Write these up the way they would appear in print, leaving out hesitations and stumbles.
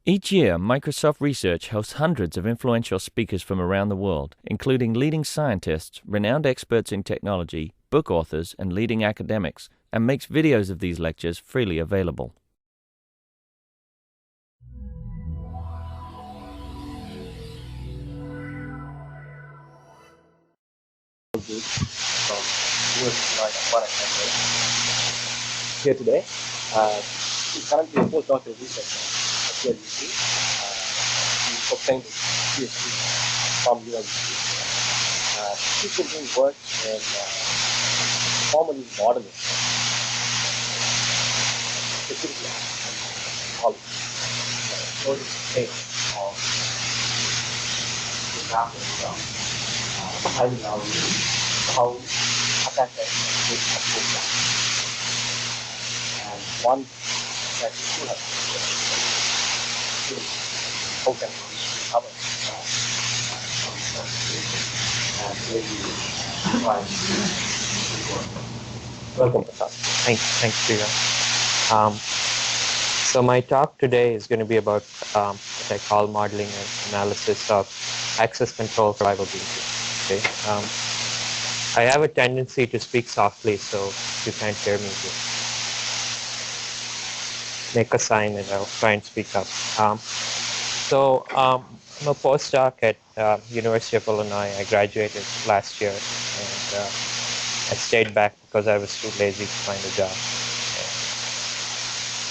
Each year, Microsoft Research hosts hundreds of influential speakers from around the world, including leading scientists, renowned experts in technology, book authors, and leading academics, and makes videos of these lectures freely available. Here today. He's currently a postdoctoral researcher at UNC. He obtained his PhD from UNC. He's been doing work in formally modeling security and policy. So this state of examples of finding out how attackers will approach that. And one that you have is how can we recover and maybe try to work. Welcome, Prasad. Thanks, Priya. So my talk today is going to be about what I call modeling and analysis of access control survivability. Okay. I have a tendency to speak softly, so if you can't hear me, make a sign and I'll try and speak up. I'm a postdoc at University of Illinois. I graduated last year, and I stayed back because I was too lazy to find a job.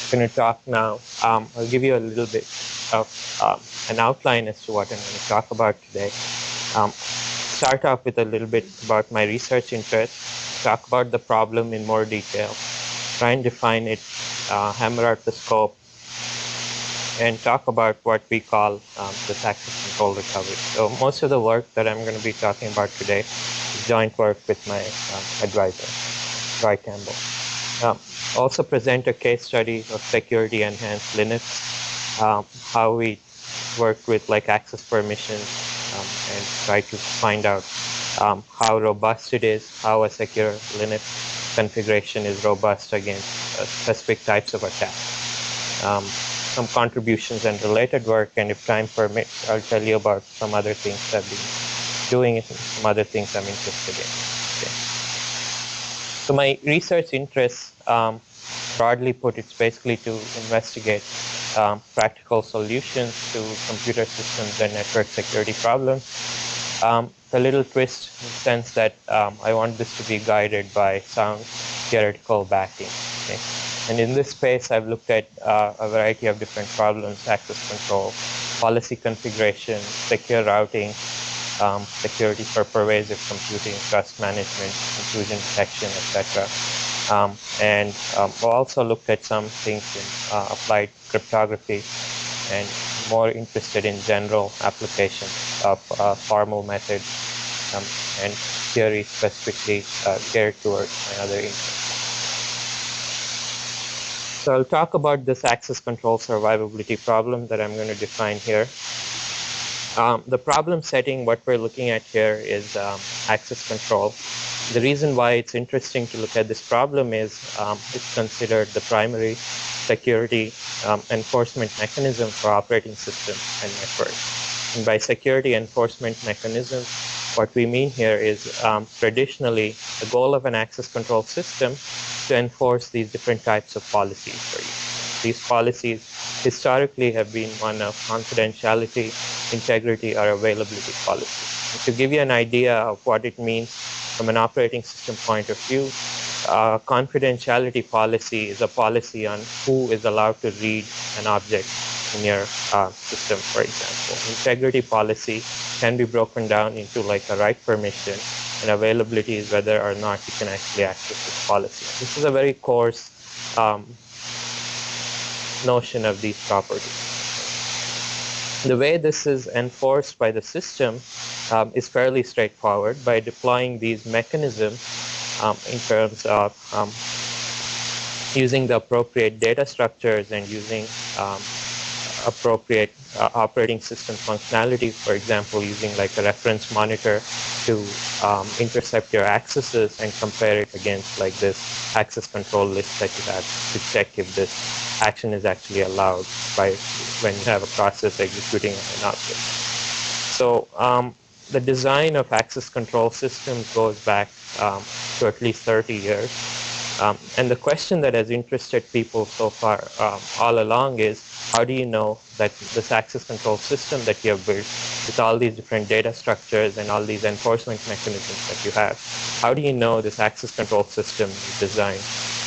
I'm going to talk now. I'll give you a little bit of an outline as to what I'm going to talk about today. Start off with a little bit about my research interest, talk about the problem in more detail, try and define it, hammer out the scope, and talk about what we call this access control recovery. So most of the work that I'm going to be talking about today is joint work with my advisor, Roy Campbell. Also present a case study of security enhanced Linux, how we work with like access permissions, and try to find out how robust it is, how a secure Linux configuration is robust against specific types of attacks. Some contributions and related work, and if time permits, I'll tell you about some other things I've been doing and some other things I'm interested in. Okay. So my research interests, broadly put, it's basically to investigate practical solutions to computer systems and network security problems. A little twist in the sense that I want this to be guided by sound theoretical backing. Okay? And in this space, I've looked at a variety of different problems: access control, policy configuration, secure routing, security for pervasive computing, trust management, intrusion detection, etc. And also looked at some things in applied cryptography, and more interested in general applications of formal methods and theory specifically geared towards my other interests. So I'll talk about this access control survivability problem that I'm going to define here. The problem setting, what we're looking at here is access control. The reason why it's interesting to look at this problem is it's considered the primary security enforcement mechanism for operating systems and networks. And by security enforcement mechanism, what we mean here is traditionally the goal of an access control system to enforce these different types of policies for you. These policies historically have been one of confidentiality, integrity, or availability policies. And to give you an idea of what it means from an operating system point of view, confidentiality policy is a policy on who is allowed to read an object in your system, for example. Integrity policy can be broken down into like a write permission, and availability is whether or not you can actually access this policy. This is a very coarse notion of these properties. The way this is enforced by the system is fairly straightforward by deploying these mechanisms in terms of using the appropriate data structures and using appropriate operating system functionality, for example, using like a reference monitor to intercept your accesses and compare it against like this access control list that you have to check if this action is actually allowed by when you have a process executing an object. So the design of access control systems goes back to at least 30 years. And the question that has interested people so far all along is, how do you know that this access control system that you have built with all these different data structures and all these enforcement mechanisms that you have, how do you know this access control system is designed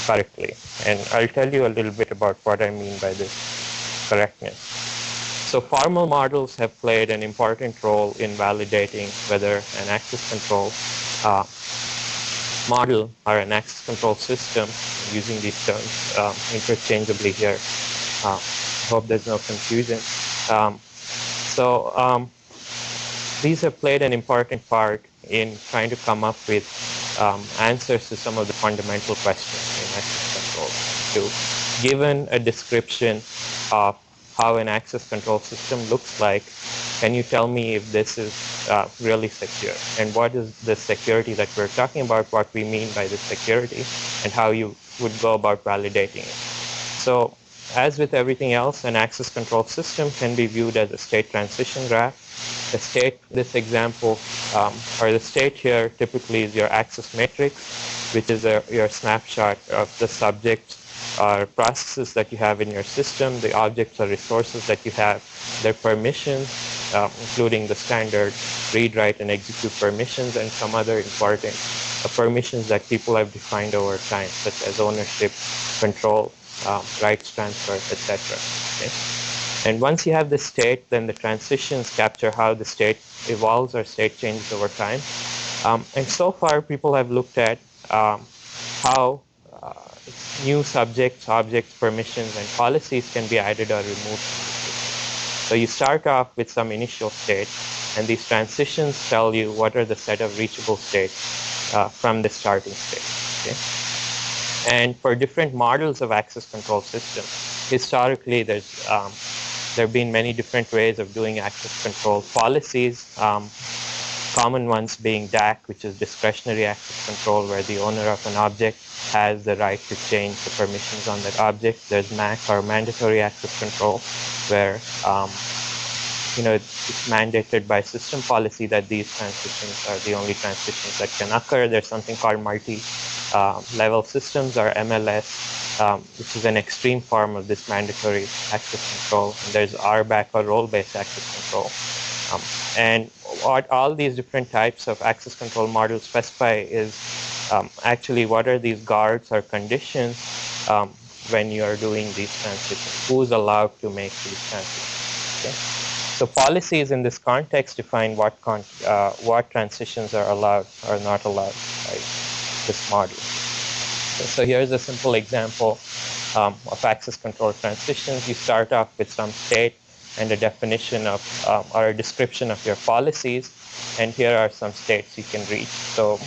correctly? And I'll tell you a little bit about what I mean by this correctness. So formal models have played an important role in validating whether an access control model or an access control system, using these terms interchangeably here. Hope there's no confusion. These have played an important part in trying to come up with answers to some of the fundamental questions in access control. So, given a description of how an access control system looks like, can you tell me if this is really secure? And what is the security that we're talking about, what we mean by this security, and how you would go about validating it? So, as with everything else, an access control system can be viewed as a state transition graph. The state, this example, or the state here typically is your access matrix, which is your snapshot of the subjects or processes that you have in your system, the objects or resources that you have, their permissions, including the standard read, write, and execute permissions, and some other important permissions that people have defined over time, such as ownership, control, rights transfer, etc. Okay? And once you have the state, then the transitions capture how the state evolves or state changes over time. And so far, people have looked at how new subjects, objects, permissions, and policies can be added or removed. So you start off with some initial state, and these transitions tell you what are the set of reachable states from the starting state. Okay? And for different models of access control systems, historically there have been many different ways of doing access control policies. Common ones being DAC, which is discretionary access control, where the owner of an object has the right to change the permissions on that object. There's MAC, or mandatory access control, where it's mandated by system policy that these transitions are the only transitions that can occur. There's something called multi-level systems, or MLS, which is an extreme form of this mandatory access control. And there's RBAC, or role-based access control. And what all these different types of access control models specify is actually what are these guards or conditions when you are doing these transitions. Who's allowed to make these transitions? Okay? So policies in this context define what transitions are allowed or not allowed by this model. So here's a simple example of access control transitions. You start off with some state and a definition of or a description of your policies, and here are some states you can reach. So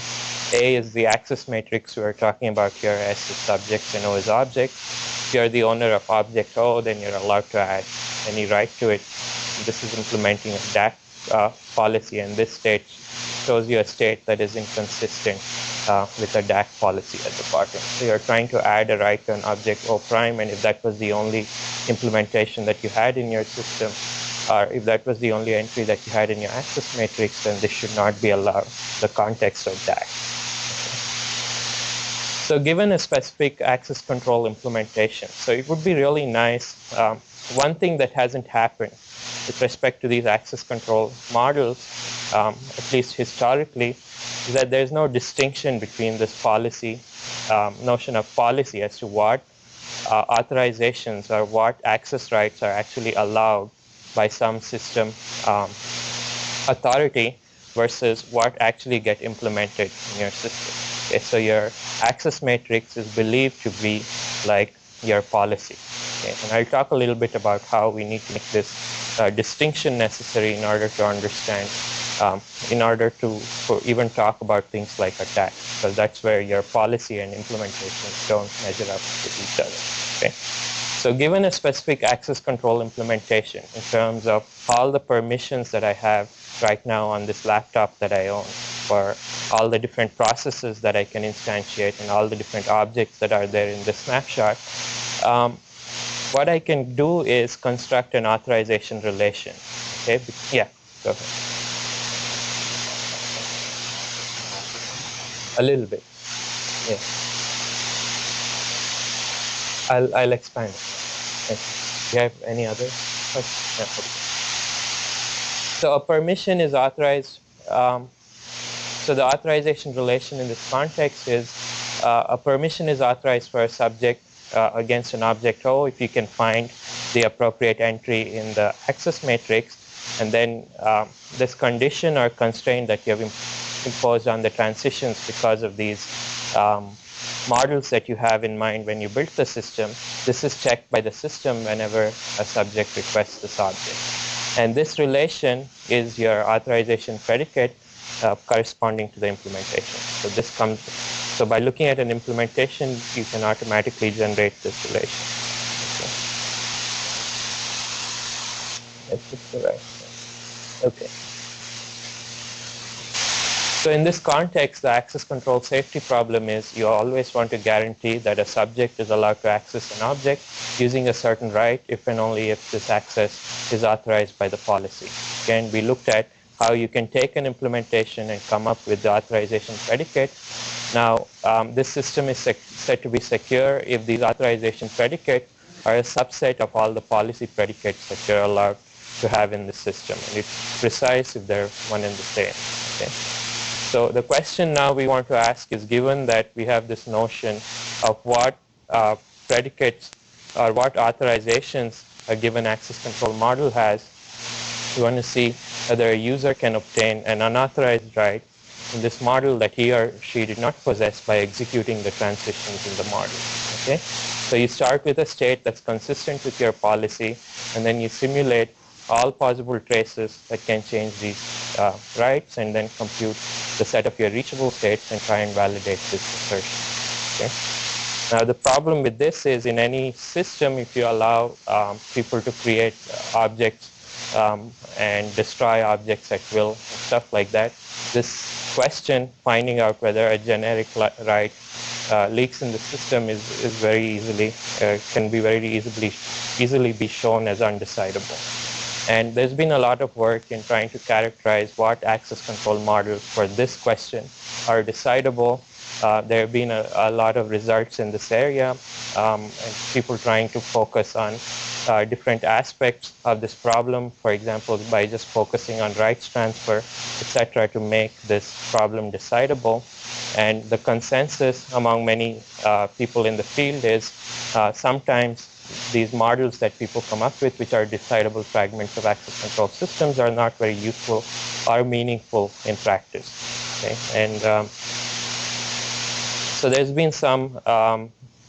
A is the access matrix we are talking about here. S is subjects and O is objects. If you're the owner of object O, then you're allowed to add any right to it. This is implementing a DAC policy, and this state shows you a state that is inconsistent with a DAC policy at the bottom. So you're trying to add a right to an object O prime, and if that was the only implementation that you had in your system, or if that was the only entry that you had in your access matrix, then this should not be allowed in the context of DAC. So given a specific access control implementation, so it would be really nice. One thing that hasn't happened with respect to these access control models, at least historically, is that there's no distinction between this policy, notion of policy as to what authorizations or what access rights are actually allowed by some system authority versus what actually get implemented in your system. Okay, so your access matrix is believed to be like your policy. Okay, and I'll talk a little bit about how we need to make this distinction necessary in order to understand, in order to even talk about things like attack, because that's where your policy and implementations don't measure up with each other. Okay? So given a specific access control implementation in terms of all the permissions that I have right now on this laptop that I own, for all the different processes that I can instantiate and all the different objects that are there in the snapshot, what I can do is construct an authorization relation. Okay, yeah, go ahead. A little bit, yeah. I'll expand. Okay. Do you have any other questions? Yeah, okay. So a permission is authorized. So the authorization relation in this context is a permission is authorized for a subject against an object O if you can find the appropriate entry in the access matrix, and then this condition or constraint that you have imposed on the transitions because of these models that you have in mind when you built the system, this is checked by the system whenever a subject requests this object. And this relation is your authorization predicate corresponding to the implementation. So this comes, so by looking at an implementation, you can automatically generate this relation. Okay. That's just the right thing. Okay. So in this context, the access control safety problem is you always want to guarantee that a subject is allowed to access an object using a certain right if and only if this access is authorized by the policy. Again, we looked at how you can take an implementation and come up with the authorization predicate. Now, this system is said to be secure if these authorization predicates are a subset of all the policy predicates that you're allowed to have in the system. And it's precise if they're one and the same. Okay? So the question now we want to ask is, given that we have this notion of what predicates or what authorizations a given access control model has, we want to see whether a user can obtain an unauthorized right in this model that he or she did not possess by executing the transitions in the model. Okay? So you start with a state that's consistent with your policy, and then you simulate all possible traces that can change these rights, and then compute the set of your reachable states and try and validate this assertion. Okay? Now the problem with this is, in any system, if you allow people to create objects and destroy objects at will, and stuff like that, this question, finding out whether a generic right leaks in the system, is very easily can be very easily be shown as undecidable. And there's been a lot of work in trying to characterize what access control models for this question are decidable. There have been a lot of results in this area, and people trying to focus on different aspects of this problem, for example, by just focusing on rights transfer, etc., to make this problem decidable. And the consensus among many people in the field is sometimes these models that people come up with, which are decidable fragments of access control systems, are not very useful or meaningful in practice. Okay? And so there's been some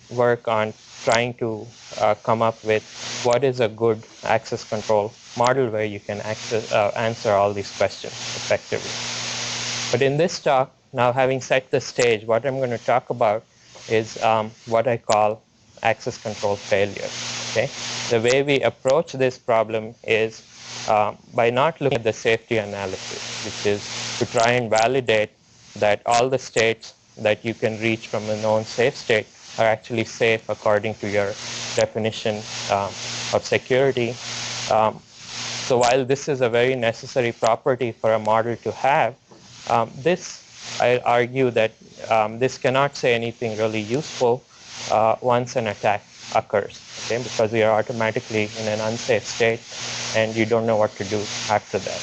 work on trying to come up with what is a good access control model where you can answer all these questions effectively. But in this talk, now having set the stage, what I'm going to talk about is what I call access control failure. Okay? The way we approach this problem is by not looking at the safety analysis, which is to try and validate that all the states that you can reach from a known safe state are actually safe according to your definition of security. So while this is a very necessary property for a model to have, I argue that this cannot say anything really useful once an attack occurs, okay? Because we are automatically in an unsafe state and you don't know what to do after that.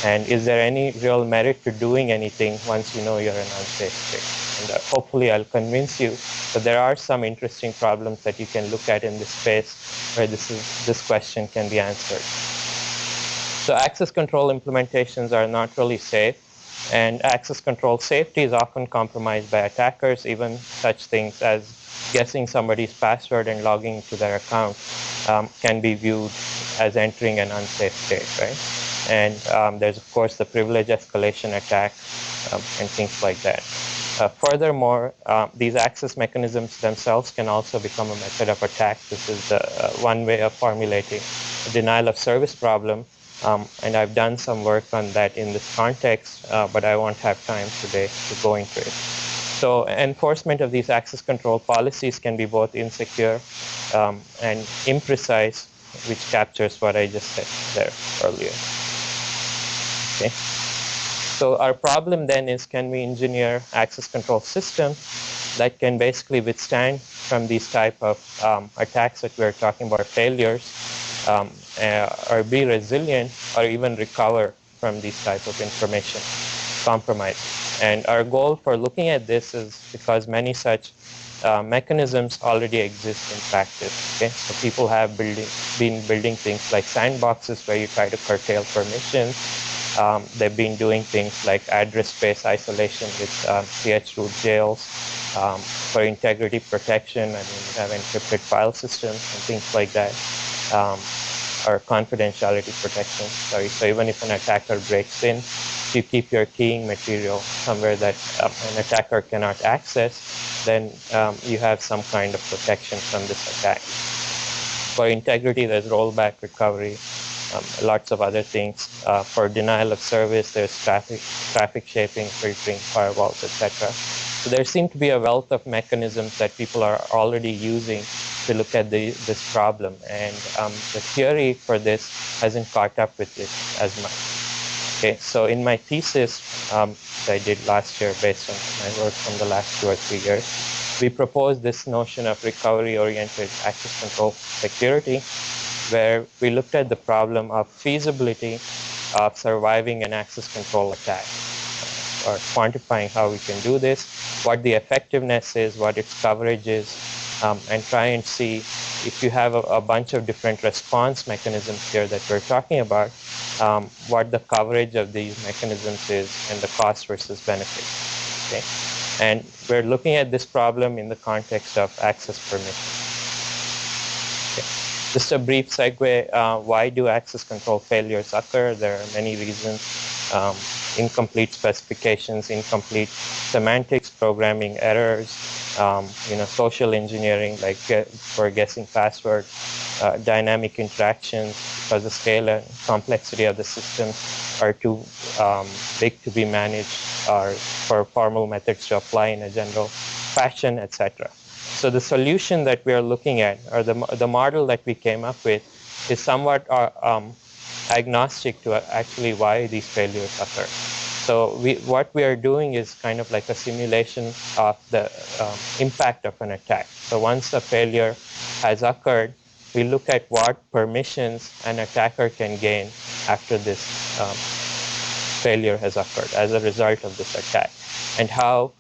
And is there any real merit to doing anything once you know you're in an unsafe state? And hopefully I'll convince you that there are some interesting problems that you can look at in this space where this question can be answered. So access control implementations are not really safe, and access control safety is often compromised by attackers. Even such things as guessing somebody's password and logging to their account can be viewed as entering an unsafe state, right? And there's, of course, the privilege escalation attack and things like that. Furthermore, these access mechanisms themselves can also become a method of attack. This is one way of formulating a denial of service problem. And I've done some work on that in this context, but I won't have time today to go into it. So enforcement of these access control policies can be both insecure and imprecise, which captures what I just said there earlier. Okay. So our problem then is, can we engineer access control systems that can basically withstand from these type of attacks that we're talking about, failures, or be resilient, or even recover from these type of information compromise. And our goal for looking at this is because many such mechanisms already exist in practice. Okay? So people have been building things like sandboxes where you try to curtail permissions. They've been doing things like address space isolation with ch-root jails for integrity protection. I mean, you have encrypted file systems and things like that, or confidentiality protection. Sorry. So even if an attacker breaks in, you keep your keying material somewhere that an attacker cannot access, then you have some kind of protection from this attack. For integrity, there's rollback recovery, lots of other things. For denial of service, there's traffic shaping, filtering, firewalls, etc. So there seem to be a wealth of mechanisms that people are already using to look at this problem. And the theory for this hasn't caught up with this as much. Okay, so in my thesis that I did last year based on my work from the last 2 or 3 years, we proposed this notion of recovery-oriented access control security, where we looked at the problem of feasibility of surviving an access control attack, or quantifying how we can do this, what the effectiveness is, what its coverage is, and try and see if you have a bunch of different response mechanisms here that we're talking about, what the coverage of these mechanisms is and the cost versus benefit. Okay? And we're looking at this problem in the context of access permission. Okay. Just a brief segue, why do access control failures occur? There are many reasons. Incomplete specifications, incomplete semantics, programming errors, social engineering, like for guessing password, dynamic interactions, because the scale and complexity of the systems are too big to be managed, or for formal methods to apply in a general fashion, etc. So the solution that we are looking at, or the model that we came up with, is somewhat agnostic to actually why these failures occur. So what we are doing is kind of like a simulation of the impact of an attack. So once a failure has occurred, we look at what permissions an attacker can gain after this failure has occurred as a result of this attack, and how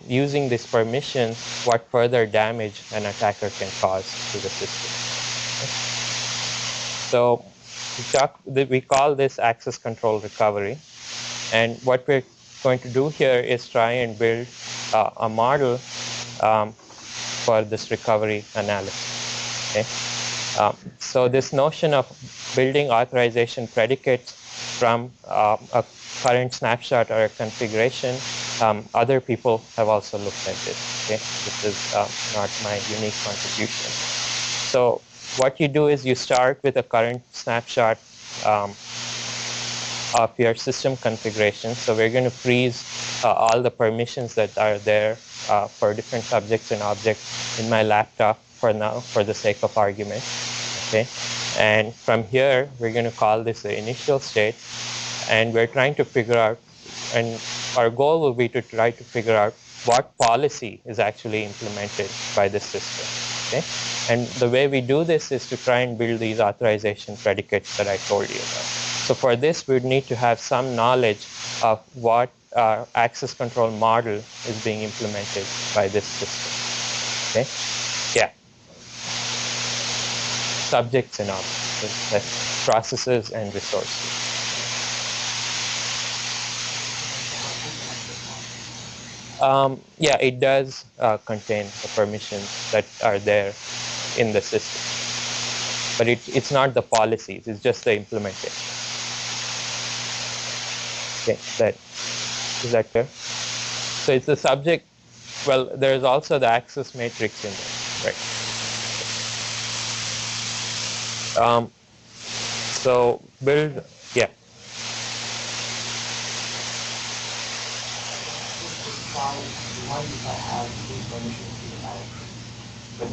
using this permission, what further damage an attacker can cause to the system. So we call this access control recovery. And what we're going to do here is try and build a model for this recovery analysis. Okay? So this notion of building authorization predicates from a current snapshot or a configuration, other people have also looked at this. Okay? This is not my unique contribution. So what you do is you start with a current snapshot of your system configuration. So we're going to freeze all the permissions that are there for different subjects and objects in my laptop for now, for the sake of argument. Okay, and from here we're going to call this the initial state, and we're trying to figure out, and our goal will be to try to figure out what policy is actually implemented by this system. Okay, and the way we do this is to try and build these authorization predicates that I told you about. So for this, we would need to have some knowledge of what access control model is being implemented by this system. Okay? Yeah. Subjects and objects, processes and resources. Yeah, it does contain the permissions that are there in the system. But it's not the policies, it's just the implementation. Okay, is that clear? So it's the subject. Well, there's also the access matrix in there, right? So build, yeah. mind if I have full permission to the directory? But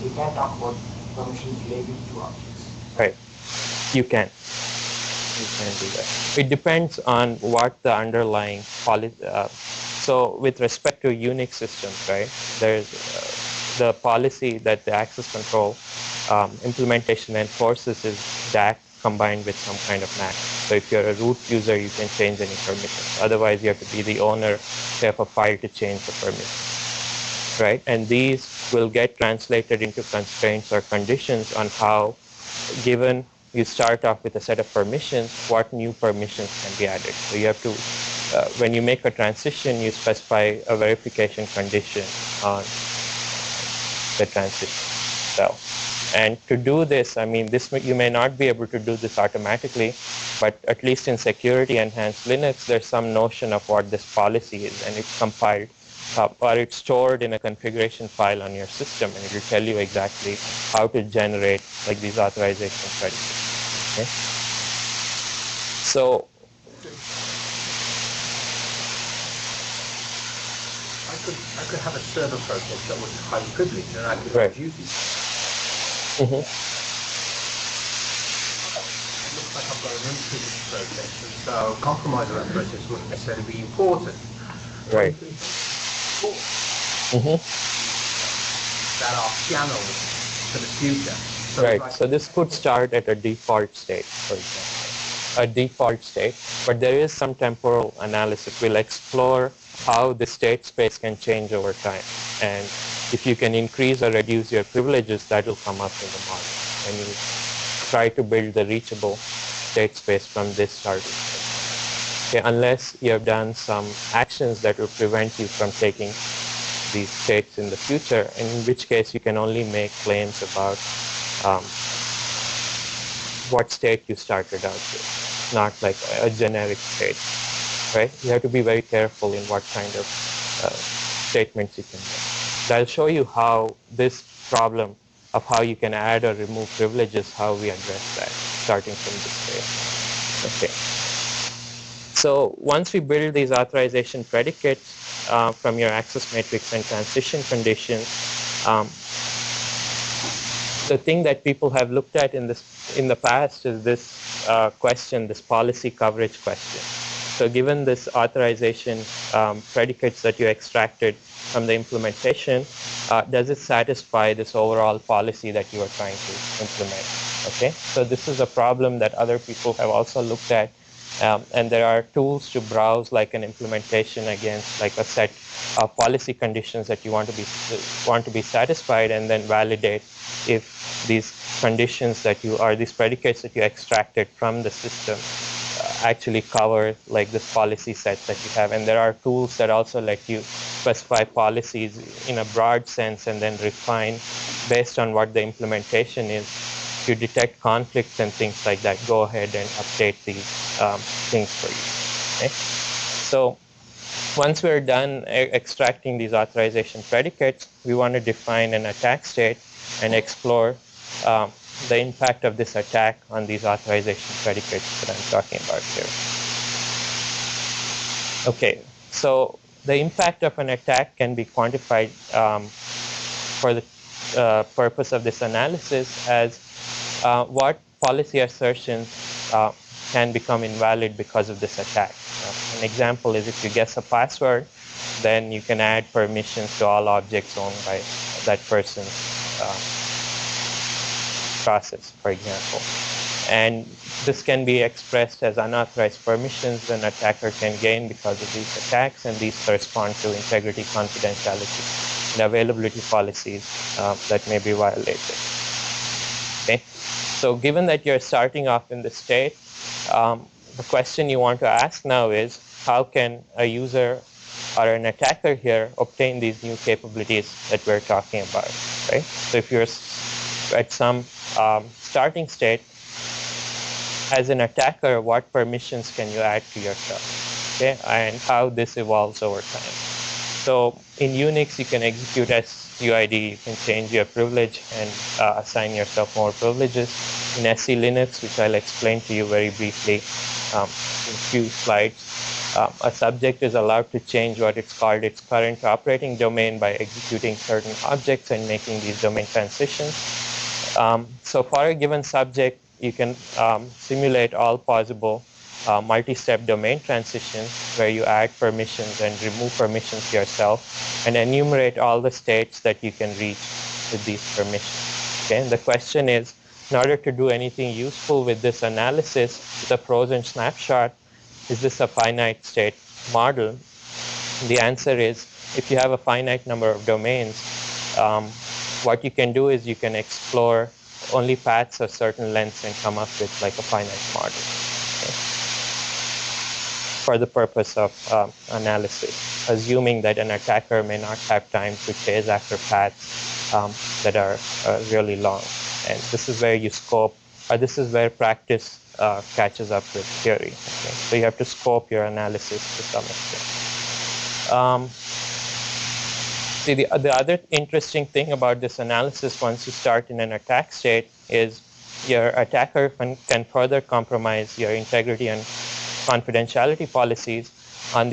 you can't talk about permissions related to objects. Right. You can. You can do that. It depends on what the underlying policy. So with respect to Unix systems, right, there's the policy that the access control implementation enforces is DAC combined with some kind of MAC. So if you're a root user, you can change any permissions. Otherwise, you have to be the owner to have a file to change the permissions, right? And these will get translated into constraints or conditions on how, given you start off with a set of permissions, what new permissions can be added. So you have to, when you make a transition, you specify a verification condition on the transition itself. And to do this, I mean, you may not be able to do this automatically, but at least in security enhanced Linux, there's some notion of what this policy is, and it's compiled or it's stored in a configuration file on your system, and it will tell you exactly how to generate like these authorization predicates. Okay? So I could have a server process that was highly privileged, and I could right. have duties. Mm-hmm. It looks like I've got an unprivileged process, and so compromise of that process wouldn't necessarily be important. Right. Mm-hmm. That are channels for the future. So right. like, so this could start at a default state, for example, a default state, but there is some temporal analysis. We'll explore how the state space can change over time, and if you can increase or reduce your privileges, that will come up in the model. And you try to build the reachable state space from this starting point. Okay, unless you have done some actions that will prevent you from taking these states in the future, in which case you can only make claims about what state you started out with, not like a generic state, right? You have to be very careful in what kind of statements you can make. I'll show you how this problem of how you can add or remove privileges, how we address that, starting from this stage. Okay. So once we build these authorization predicates from your access matrix and transition conditions, the thing that people have looked at in the past is this question, this policy coverage question. So given this authorization predicates that you extracted from the implementation, does it satisfy this overall policy that you are trying to implement? Okay, so this is a problem that other people have also looked at, and there are tools to browse like an implementation against like a set of policy conditions that you want to be satisfied, and then validate if these conditions that these predicates that you extracted from the system actually cover like this policy set that you have. And there are tools that also let you specify policies in a broad sense and then refine based on what the implementation is. If you detect conflicts and things like that, go ahead and update these things for you. Okay? So once we're done extracting these authorization predicates, we want to define an attack state and explore the impact of this attack on these authorization predicates that I'm talking about here. Okay, so the impact of an attack can be quantified for the purpose of this analysis as what policy assertions can become invalid because of this attack. An example is if you guess a password, then you can add permissions to all objects owned by that person's process, for example. And this can be expressed as unauthorized permissions an attacker can gain because of these attacks, and these correspond to integrity, confidentiality, and availability policies that may be violated. Okay? So given that you're starting off in this state, the question you want to ask now is, how can a user or an attacker here obtain these new capabilities that we're talking about, right? So if you're at some starting state, as an attacker, what permissions can you add to yourself, okay? And how this evolves over time. So in Unix, you can execute suid, you can change your privilege and assign yourself more privileges. in SE Linux, which I'll explain to you very briefly in a few slides, a subject is allowed to change what it's called its current operating domain by executing certain objects and making these domain transitions. So for a given subject, you can simulate all possible multi-step domain transitions where you add permissions and remove permissions yourself and enumerate all the states that you can reach with these permissions. Okay? And the question is, in order to do anything useful with this analysis, the frozen snapshot, is this a finite state model? The answer is, if you have a finite number of domains, what you can do is you can explore only paths of certain lengths and come up with like a finite model, okay, for the purpose of analysis, assuming that an attacker may not have time to chase after paths that are really long. And this is where you scope, or this is where practice catches up with theory. Okay? So you have to scope your analysis to some extent. See, the other interesting thing about this analysis, once you start in an attack state, is your attacker can further compromise your integrity and confidentiality policies on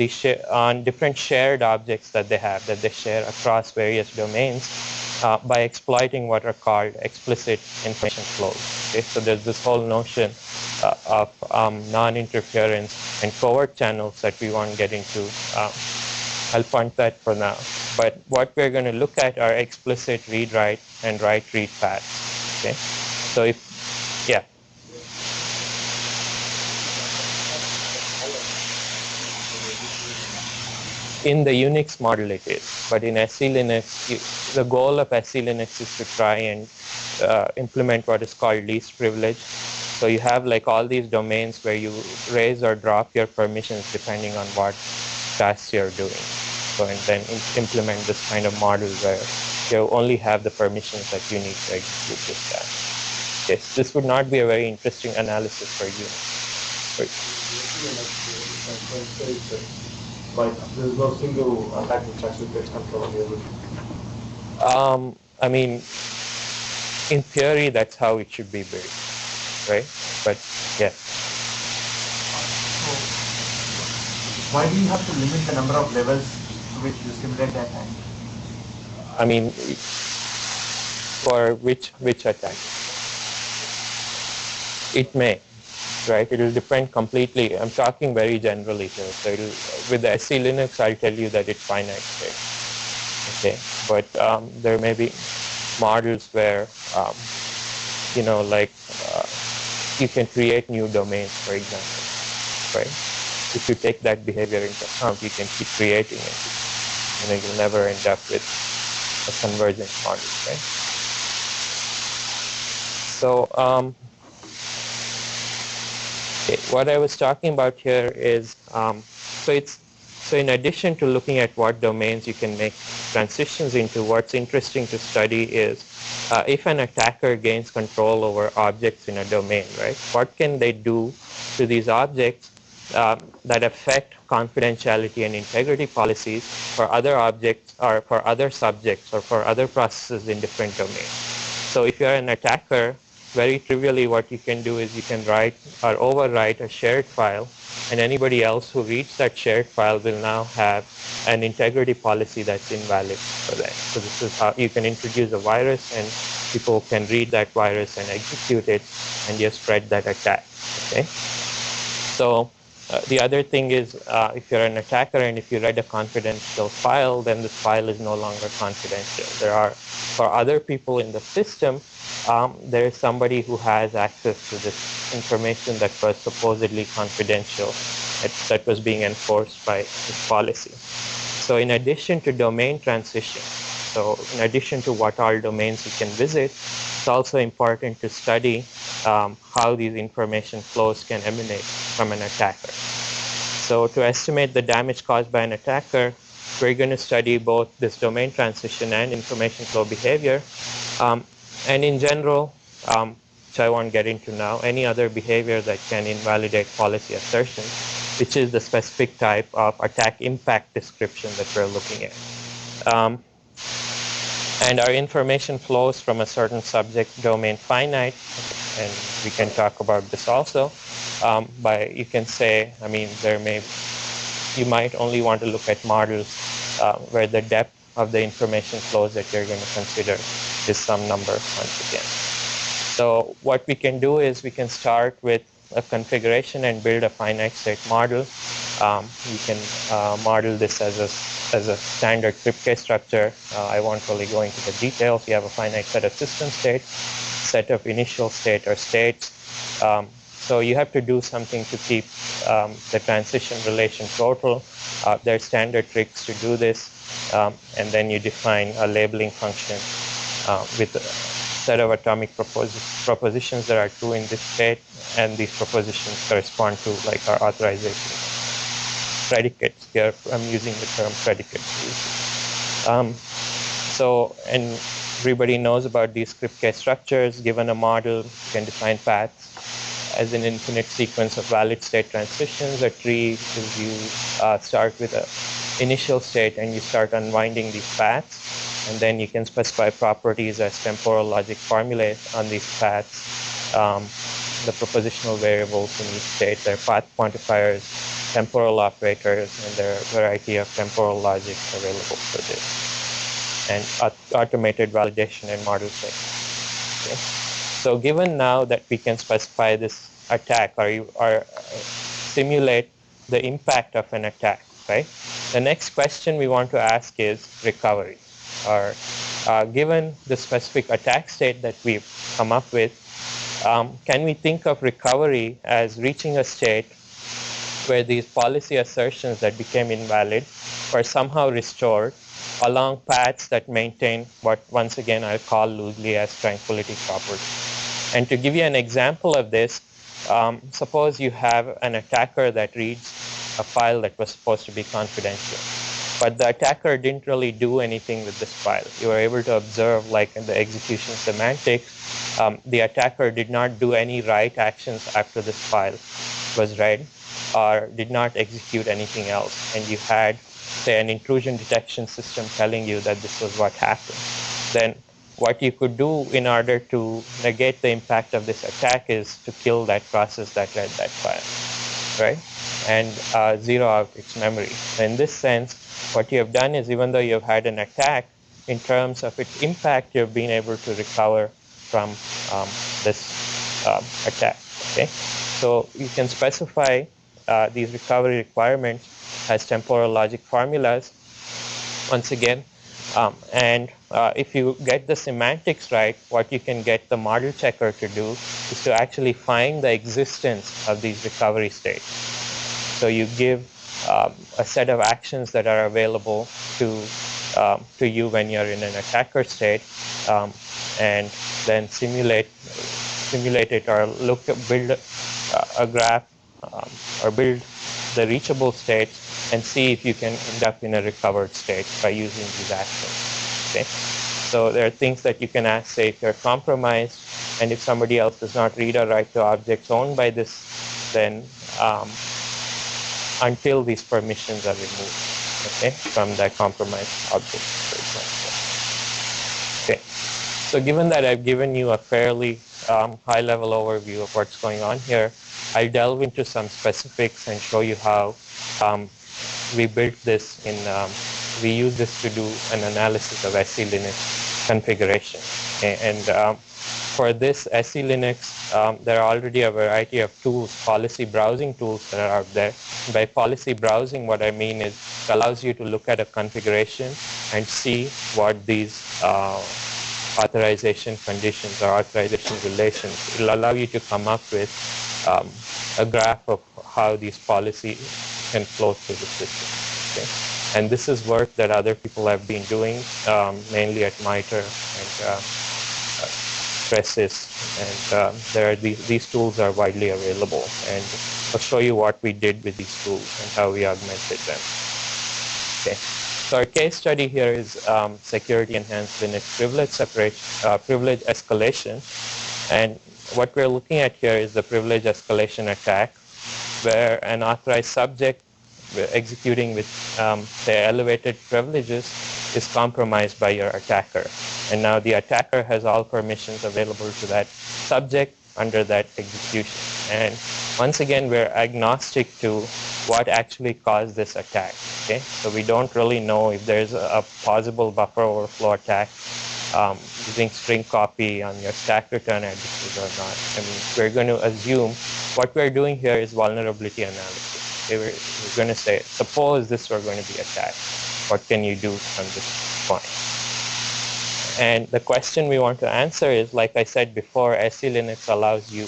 on different shared objects that they share across various domains by exploiting what are called explicit information flows. Okay? So there's this whole notion of non-interference and covert channels that we won't get into. I'll punt that for now. But what we're going to look at are explicit read-write and write-read paths. Okay? So yeah. In the Unix model it is, but in SE Linux, the goal of SE Linux is to try and implement what is called least privilege. So you have like all these domains where you raise or drop your permissions depending on what tasks you're doing. So and then implement this kind of model where you only have the permissions that you need to execute this task. Yes, this would not be a very interesting analysis for you. Like there's no single attack which actually takes control of everything. I mean, in theory, that's how it should be built, right? But yeah. So, why do you have to limit the number of levels to which you simulate the attack? I mean, for which attack? It may, right? It will depend completely. I'm talking very generally here. So with the SE Linux, I'll tell you that it's finite state. Okay, but there may be models where, you know, like you can create new domains, for example, right? If you take that behavior into account, you can keep creating it. You know, you'll never end up with a convergent model, right? So, okay, what I was talking about here is, so in addition to looking at what domains you can make transitions into, what's interesting to study is if an attacker gains control over objects in a domain, right? What can they do to these objects that affect confidentiality and integrity policies for other objects or for other subjects or for other processes in different domains? So if you're an attacker, very trivially what you can do is you can write or overwrite a shared file, and anybody else who reads that shared file will now have an integrity policy that's invalid for that. So this is how you can introduce a virus, and people can read that virus and execute it, and you spread that attack. Okay. So the other thing is if you're an attacker and if you read a confidential file, then this file is no longer confidential. There are, for other people in the system, there is somebody who has access to this information that was supposedly confidential, that was being enforced by this policy. So in addition to domain transition, so in addition to what all domains you can visit, it's also important to study how these information flows can emanate from an attacker. So to estimate the damage caused by an attacker, we're going to study both this domain transition and information flow behavior. And in general, which I won't get into now, any other behavior that can invalidate policy assertions, which is the specific type of attack impact description that we're looking at. And our information flows from a certain subject domain finite and we can talk about this also. You can say, I mean, you might only want to look at models where the depth of the information flows that you're going to consider is some number once again. So what we can do is we can start with a configuration and build a finite state model. We can model this as a standard Kripke structure. I won't really go into the details. You have a finite set of system states, set of initial state or states. So you have to do something to keep the transition relation total. There are standard tricks to do this. And then you define a labeling function with a set of atomic propositions that are true in this state, and these propositions correspond to like our authorization predicates. Here I'm using the term predicates. And everybody knows about these Kripke structures. Given a model, you can define paths as an infinite sequence of valid state transitions. A tree is you start with an initial state and you start unwinding these paths, and then you can specify properties as temporal logic formulae on these paths. The propositional variables in each state, their path quantifiers, temporal operators, and there are a variety of temporal logic available for this, and automated validation and model checking. Okay. So given now that we can specify this attack or simulate the impact of an attack, right? The next question we want to ask is recovery. Or given the specific attack state that we've come up with, can we think of recovery as reaching a state where these policy assertions that became invalid were somehow restored along paths that maintain what, once again, I'll call loosely as tranquility property. And to give you an example of this, suppose you have an attacker that reads a file that was supposed to be confidential, but the attacker didn't really do anything with this file. You were able to observe, like in the execution semantics, the attacker did not do any write actions after this file was read, or did not execute anything else. And you had, say, an intrusion detection system telling you that this was what happened. Then what you could do in order to negate the impact of this attack is to kill that process that read that file, right? And zero out its memory. In this sense, what you have done is, even though you've had an attack, in terms of its impact, you've been able to recover from this attack. Okay, so you can specify these recovery requirements as temporal logic formulas. Once again, and if you get the semantics right, what you can get the model checker to do is to actually find the existence of these recovery states. So you give a set of actions that are available to you when you're in an attacker state, and then simulate it, or build a graph, or build the reachable states, and see if you can end up in a recovered state by using these actions. Okay, so there are things that you can ask, say, if you're compromised, and if somebody else does not read or write to objects owned by this, then until these permissions are removed, okay, from that compromised object, for example. Okay, so given that I've given you a fairly high-level overview of what's going on here, I'll delve into some specifics and show you how we built this we use this to do an analysis of SE Linux configuration. And for this SE Linux, there are already a variety of tools, policy browsing tools that are out there. By policy browsing, what I mean is it allows you to look at a configuration and see what these authorization conditions or authorization relations. It will allow you to come up with a graph of how these policies can flow through the system. Okay? And this is work that other people have been doing, mainly at MITRE and Presys, and there are these tools are widely available, and I'll show you what we did with these tools and how we augmented them. Okay, so our case study here is security enhanced Linux privilege escalation, and what we're looking at here is the privilege escalation attack, where an authorized subject executing with say elevated privileges is compromised by your attacker. And now the attacker has all permissions available to that subject, under that execution. And once again, we're agnostic to what actually caused this attack. Okay, so we don't really know if there's a possible buffer overflow attack using string copy on your stack return addresses or not. I mean, we're going to assume what we're doing here is vulnerability analysis. Okay, we're going to say, suppose this were going to be attacked. What can you do from this point? And the question we want to answer is, like I said before, SE Linux allows you,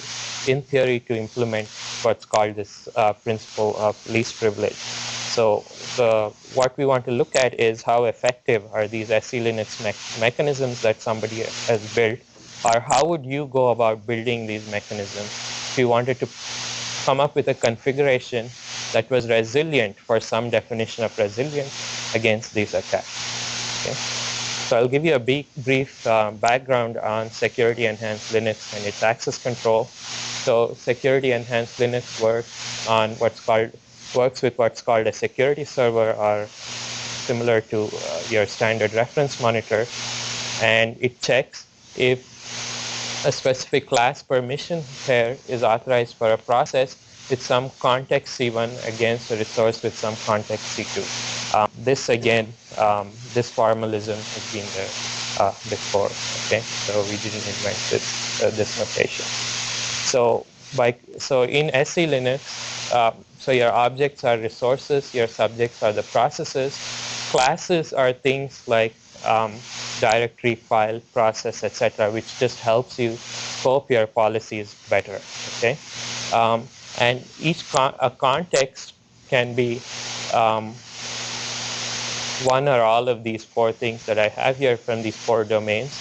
in theory, to implement what's called this principle of least privilege. So what we want to look at is how effective are these SE Linux mechanisms that somebody has built, or how would you go about building these mechanisms if you wanted to come up with a configuration that was resilient for some definition of resilience against these attacks. Okay? So I'll give you a brief background on security enhanced Linux and its access control. So security enhanced Linux works with what's called a security server, or similar to your standard reference monitor, and it checks if a specific class permission pair is authorized for a process with some context C1 against a resource with some context C2. This again, this formalism has been there before. Okay, so we didn't invent this notation. So in SE Linux, so your objects are resources, your subjects are the processes. Classes are things like directory, file, process, etc., which just helps you scope your policies better. Okay, and a context can be one or all of these four things that I have here from these four domains.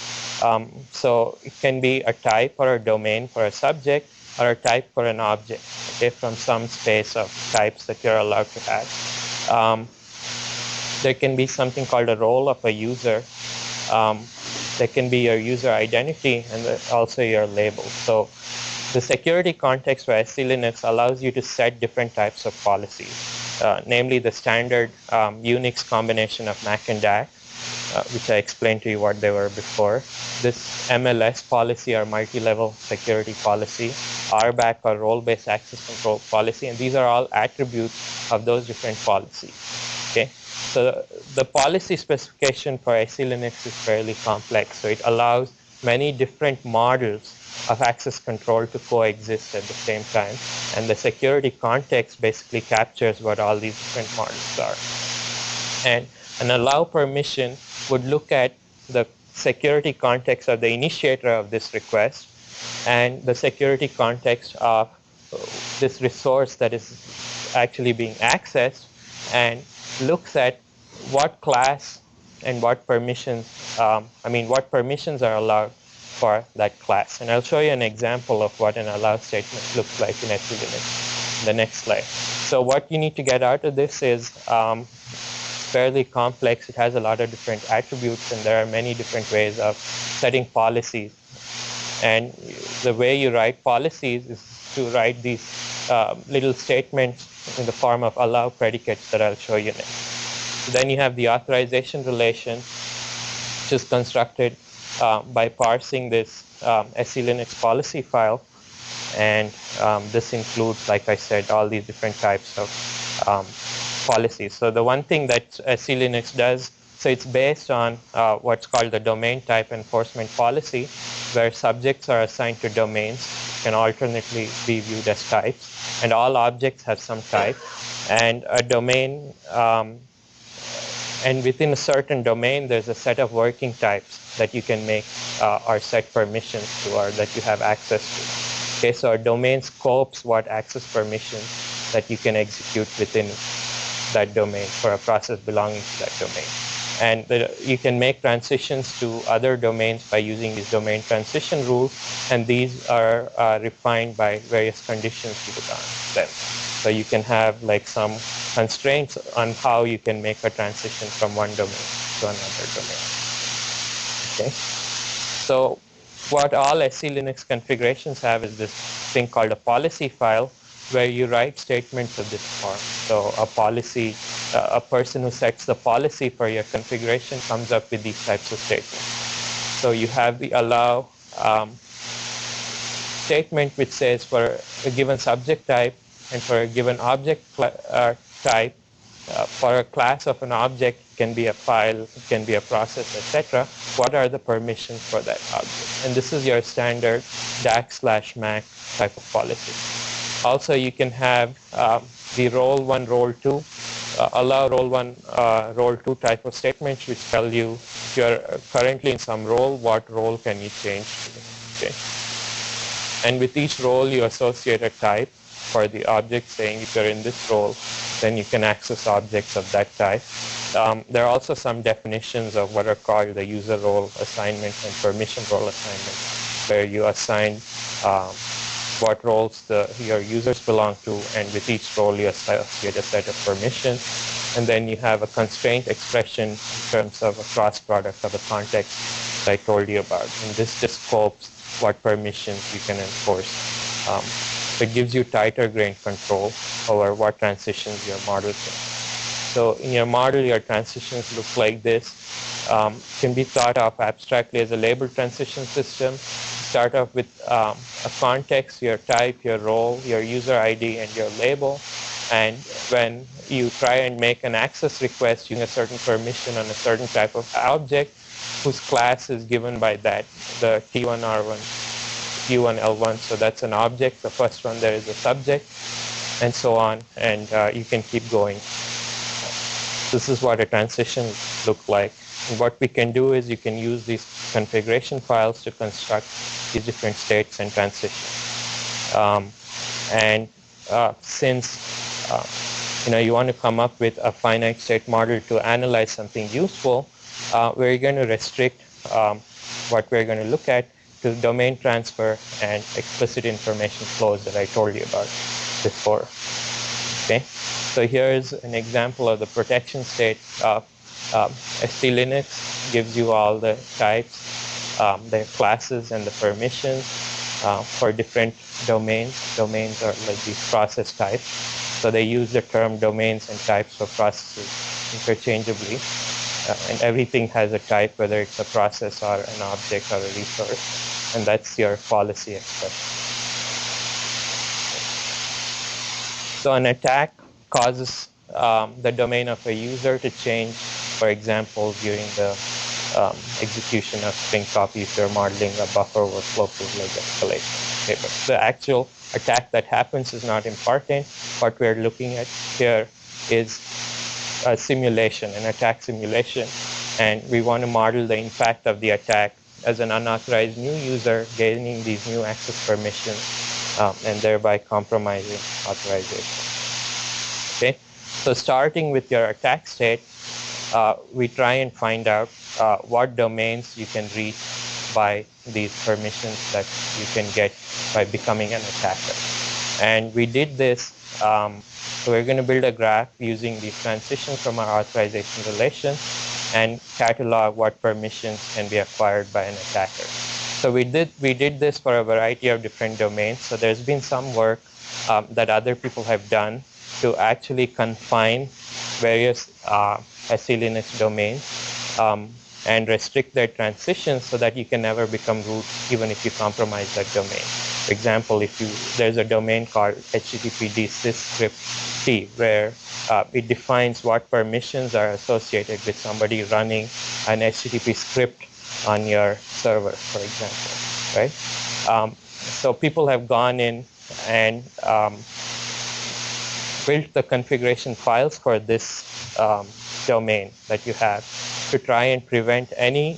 So it can be a type or a domain for a subject, or a type for an object, okay, from some space of types that you're allowed to have. There can be something called a role of a user. There can be your user identity and also your label. So the security context for SE Linux allows you to set different types of policies, namely the standard Unix combination of Mac and DAC, which I explained to you what they were before. This MLS policy, or multi-level security policy, RBAC, or role-based access control policy, and these are all attributes of those different policies. Okay, so the policy specification for SE Linux is fairly complex, so it allows many different models of access control to coexist at the same time, and the security context basically captures what all these different models are. And an allow permission would look at the security context of the initiator of this request and the security context of this resource that is actually being accessed, and looks at what class and what permissions, what permissions are allowed for that class. And I'll show you an example of what an allow statement looks like in SE Linux in the next slide. So what you need to get out of this is fairly complex. It has a lot of different attributes, and there are many different ways of setting policies. And the way you write policies is to write these little statements in the form of allow predicates that I'll show you next. So then you have the authorization relation, which is constructed by parsing this SE Linux policy file. And this includes, like I said, all these different types of policies. So the one thing that SE Linux does, so it's based on what's called the domain type enforcement policy, where subjects are assigned to domains, can alternately be viewed as types, and all objects have some type. And a domain, and within a certain domain, there's a set of working types that you can make or set permissions to, or that you have access to. Okay, so a domain scopes what access permissions that you can execute within that domain for a process belonging to that domain. And you can make transitions to other domains by using these domain transition rules, and these are refined by various conditions you put on them. So you can have like some constraints on how you can make a transition from one domain to another domain. Okay. So what all SE Linux configurations have is this thing called a policy file, where you write statements of this form. So a policy, a person who sets the policy for your configuration comes up with these types of statements. So you have the allow statement which says for a given subject type and for a given object type, for a class of an object, it can be a file, it can be a process, etc. What are the permissions for that object? And this is your standard DAC/MAC type of policy. Also, you can have the role 1, role 2, allow role 1, role 2 type of statements which tell you if you're currently in some role, what role can you change to. Okay? And with each role, you associate a type for the object, saying if you're in this role, then you can access objects of that type. There are also some definitions of what are called the user role assignment and permission role assignment, where you assign what roles your users belong to, and with each role you associate a set of permissions. And then you have a constraint expression in terms of a cross product of the context that I told you about. And this just scopes what permissions you can enforce. It gives you tighter grained control over what transitions your model can. So in your model, your transitions look like this. Can be thought of abstractly as a label transition system. Start off with a context, your type, your role, your user ID, and your label. And when you try and make an access request using a certain permission on a certain type of object, whose class is given by that, the T1R1, T1L1, so that's an object. The first one there is a subject, and so on, and you can keep going. This is what a transition looks like. And what we can do is you can use these configuration files to construct these different states and transitions. Since you want to come up with a finite state model to analyze something useful, we're going to restrict what we're going to look at to domain transfer and explicit information flows that I told you about before. Okay, so here's an example of the protection state of ST Linux. Gives you all the types, the classes, and the permissions for different domains. Domains are like these process types. So they use the term domains and types for processes interchangeably. And everything has a type, whether it's a process or an object or a resource. And that's your policy expression. So an attack causes the domain of a user to change, for example, during the execution of string copy if you're modeling a buffer overflow privilege escalation. Okay, but the actual attack that happens is not important. What we're looking at here is a simulation, an attack simulation, and we want to model the impact of the attack as an unauthorized new user gaining these new access permissions and thereby compromising authorization. Okay, so starting with your attack state, we try and find out what domains you can reach by these permissions that you can get by becoming an attacker. And we did this. So we're going to build a graph using these transitions from our authorization relation and catalog what permissions can be acquired by an attacker. So we did this for a variety of different domains. So there's been some work that other people have done to actually confine various SC Linux domains and restrict their transitions so that you can never become root even if you compromise that domain. For example, there's a domain called HTTPD syscrypt T where it defines what permissions are associated with somebody running an HTTP script on your server, for example, right? So people have gone in and built the configuration files for this domain that you have to try and prevent any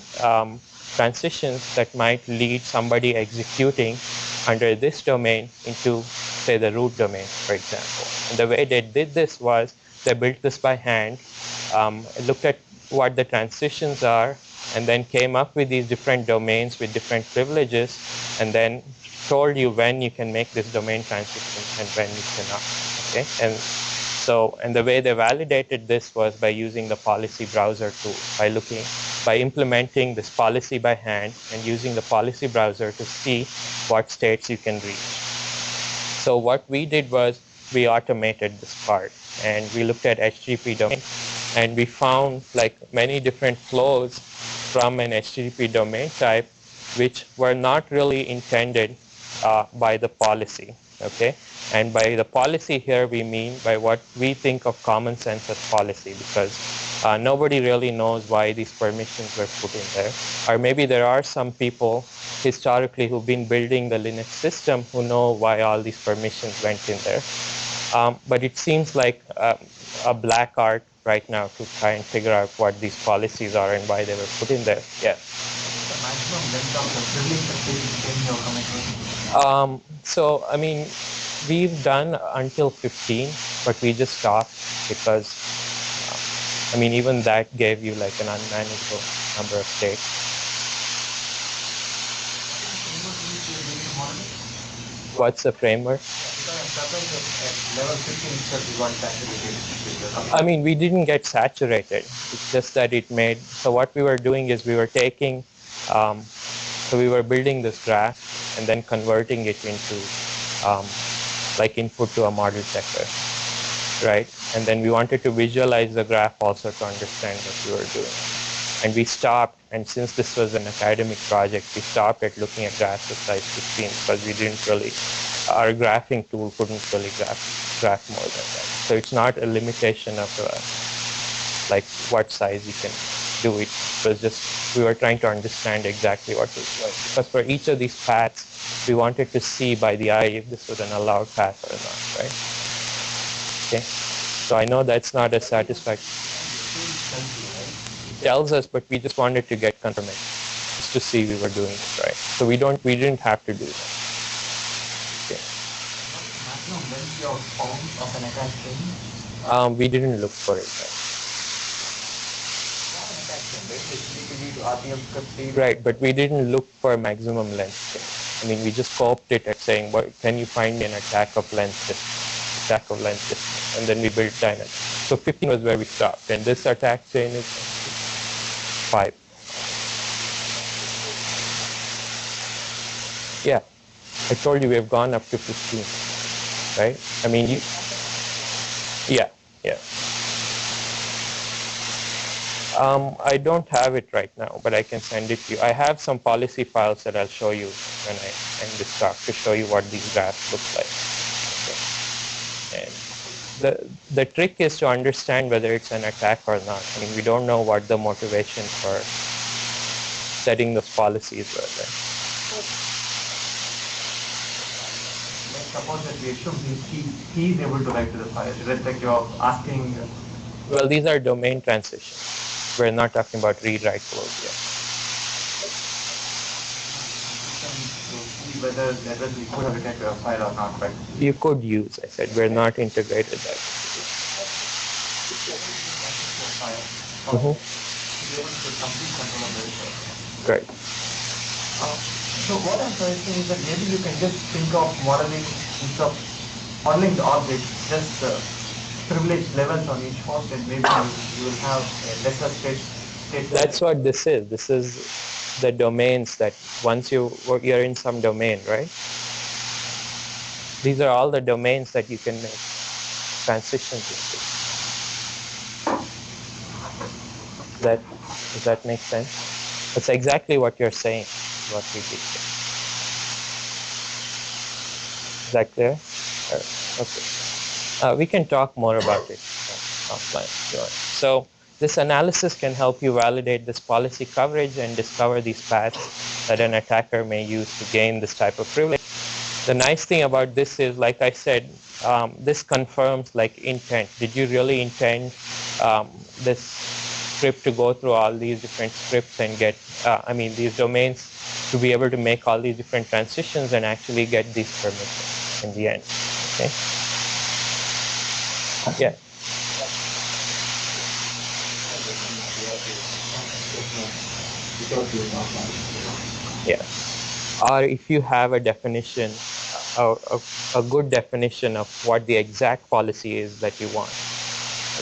transitions that might lead somebody executing under this domain into, say, the root domain, for example. And the way they did this was they built this by hand, looked at what the transitions are, and then came up with these different domains with different privileges, and then told you when you can make this domain transition and when you cannot. Okay, and the way they validated this was by using the policy browser tool, by implementing this policy by hand and using the policy browser to see what states you can reach. So what we did was we automated this part, and we looked at HTTP domain, and we found like many different flows from an HTTP domain type which were not really intended by the policy, okay? And by the policy here, we mean by what we think of common sense as policy, because nobody really knows why these permissions were put in there. Or maybe there are some people historically who've been building the Linux system who know why all these permissions went in there. But it seems like a black art right now to try and figure out what these policies are and why they were put in there. Yeah. The maximum length of the privilege certificate in your commitment? So, I mean, we've done until 15, but we just stopped because, I mean, even that gave you like an unmanageable number of states. What's the framework? Level 15 itself you got saturated. I mean, we didn't get saturated. It's just that it made, so what we were doing is we were taking, so we were building this graph and then converting it into like input to a model checker, right? And then we wanted to visualize the graph also to understand what we were doing. And we stopped, and since this was an academic project, we stopped at looking at graphs of size 15 because we didn't really, our graphing tool couldn't really graph more than that. So it's not a limitation of like what size you can do it. It was just, we were trying to understand exactly what was going. Because for each of these paths, we wanted to see by the eye if this was an allowed path or not, right? Okay. So I know that's not as satisfactory. Tells us, but we just wanted to get confirmation just to see we were doing it right. So we didn't have to do that. Okay. Maximum length you have found of an attack chain? We didn't look for it. Right, but we didn't look for maximum length. I mean, we just scoped it at saying, what, can you find me an attack of length distance? And then we built dynamic. So 15 was where we stopped, and this attack chain is 5. Yeah, I told you we have gone up to 15, right? I mean, yeah. I don't have it right now, but I can send it to you. I have some policy files that I'll show you when I end this talk to show you what these graphs look like. Okay. And the trick is to understand whether it's an attack or not. I mean, we don't know what the motivation for setting those policies were. Right? Let's suppose that we assume he is able to write to the file, irrespective of asking. Well, these are domain transitions. We're not talking about read-write flows yet. Whether we could have written to a file or not, right? You could use, I said, we're not integrated that. Right. So what I'm suggesting is that maybe you can just think of modeling instead of modeling the object, just privilege levels on each host, and maybe you will have a lesser state. That's what this is. This is the domains that once you're in some domain, right? These are all the domains that you can make transitions into. Does that make sense? That's exactly what you're saying, what we did. Is that clear? Okay. We can talk more about it offline if you want. So this analysis can help you validate this policy coverage and discover these paths that an attacker may use to gain this type of privilege. The nice thing about this is, like I said, this confirms like intent. Did you really intend this script to go through all these different scripts and get, these domains to be able to make all these different transitions and actually get these permissions in the end, okay? Yeah. Yeah. Or if you have a definition, a good definition of what the exact policy is that you want,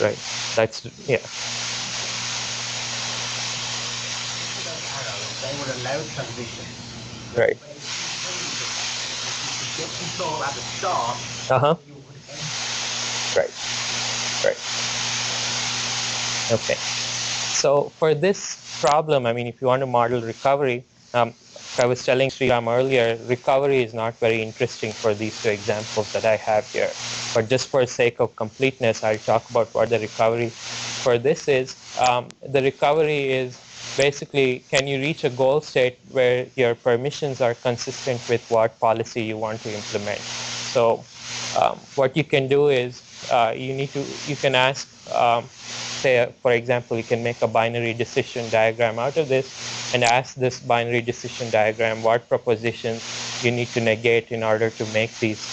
right? That's, yeah. Right. Right. Okay. So for this problem, I mean, if you want to model recovery, I was telling Sriram earlier, recovery is not very interesting for these two examples that I have here. But just for sake of completeness, I'll talk about what the recovery for this is. The recovery is basically, can you reach a goal state where your permissions are consistent with what policy you want to implement? So what you can do is you can ask, say, for example, you can make a binary decision diagram out of this and ask this binary decision diagram what propositions you need to negate in order to make these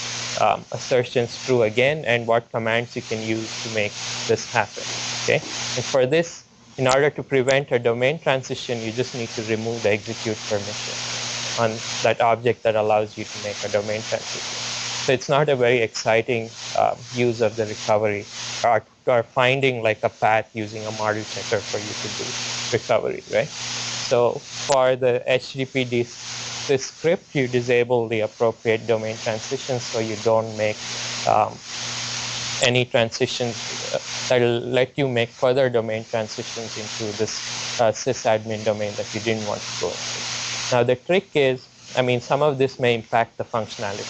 assertions true again, and what commands you can use to make this happen. Okay, and for this, in order to prevent a domain transition, you just need to remove the execute permission on that object that allows you to make a domain transition. So it's not a very exciting use of the recovery, or finding like a path using a model checker for you to do recovery, right? So for the HTTP this script, you disable the appropriate domain transitions so you don't make any transitions that will let you make further domain transitions into this sysadmin domain that you didn't want to go into. Now the trick is, I mean, some of this may impact the functionality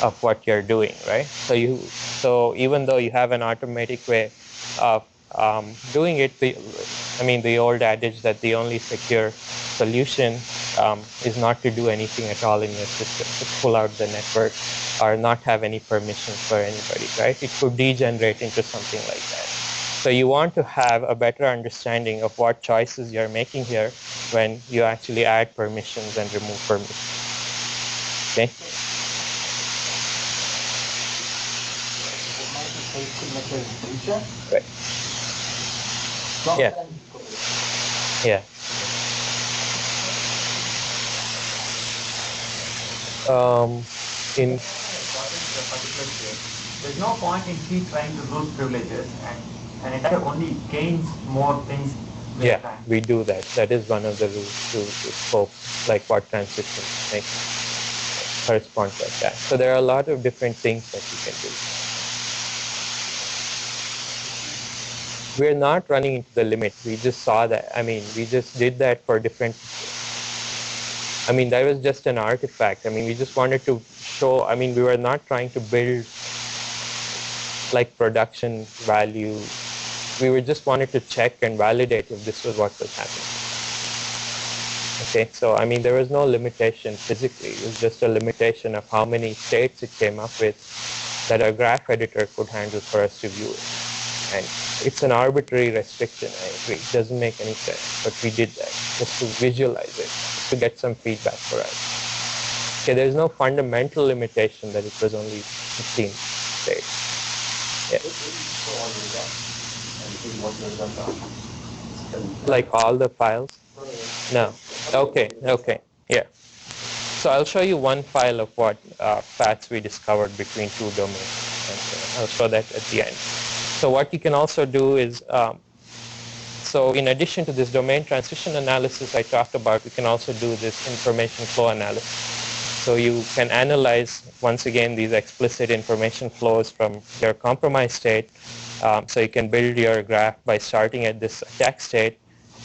of what you're doing, right? So even though you have an automatic way of doing it, the old adage that the only secure solution is not to do anything at all in your system, to pull out the network or not have any permissions for anybody, right? It could degenerate into something like that. So you want to have a better understanding of what choices you're making here when you actually add permissions and remove permissions. Okay? Right. Yeah. Yeah. There's no point in keep trying to lose privileges, and an attacker only gains more things with Yeah, time. we do that. That is one of the rules to scope, like what transitions make correspond like that. So there are a lot of different things that you can do. We're not running into the limit. We just saw that. I mean, we just did that for different. I mean, that was just an artifact. I mean, we just wanted to show. I mean, we were not trying to build like production value. We were just wanted to check and validate if this was what was happening. Okay, so I mean, there was no limitation physically. It was just a limitation of how many states it came up with that a graph editor could handle for us to view it. And it's an arbitrary restriction, I agree. It doesn't make any sense, but we did that just to visualize it, to get some feedback for us. Okay, there's no fundamental limitation that it was only 15 states. Yeah. Like all the files? No. Okay, yeah. So I'll show you one file of what paths we discovered between two domains. And I'll show that at the end. So what you can also do is, so in addition to this domain transition analysis I talked about, we can also do this information flow analysis. So you can analyze, once again, these explicit information flows from your compromised state. So you can build your graph by starting at this attack state,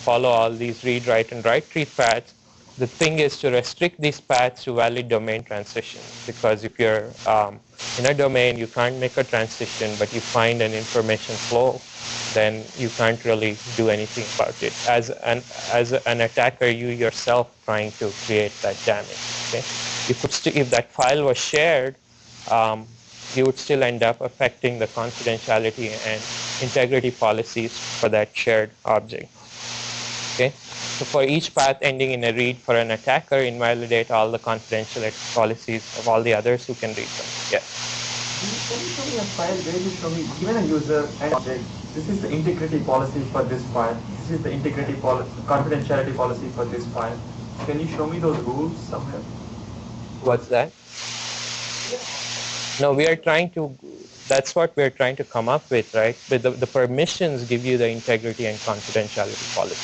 follow all these read, write, and write tree paths. The thing is to restrict these paths to valid domain transitions, because if you're in a domain, you can't make a transition, but you find an information flow, then you can't really do anything about it. As an attacker, you yourself trying to create that damage. Okay? If that file was shared, you would still end up affecting the confidentiality and integrity policies for that shared object. Okay? So for each path ending in a read for an attacker, invalidate all the confidentiality policies of all the others who can read them. Yeah. Can you show me a file where you show me, given a user and object, this is the integrity policy for this file, this is the integrity policy, confidentiality policy for this file. Can you show me those rules somewhere? What's that? No, we are trying to, that's what we're trying to come up with, right? But the permissions give you the integrity and confidentiality policy.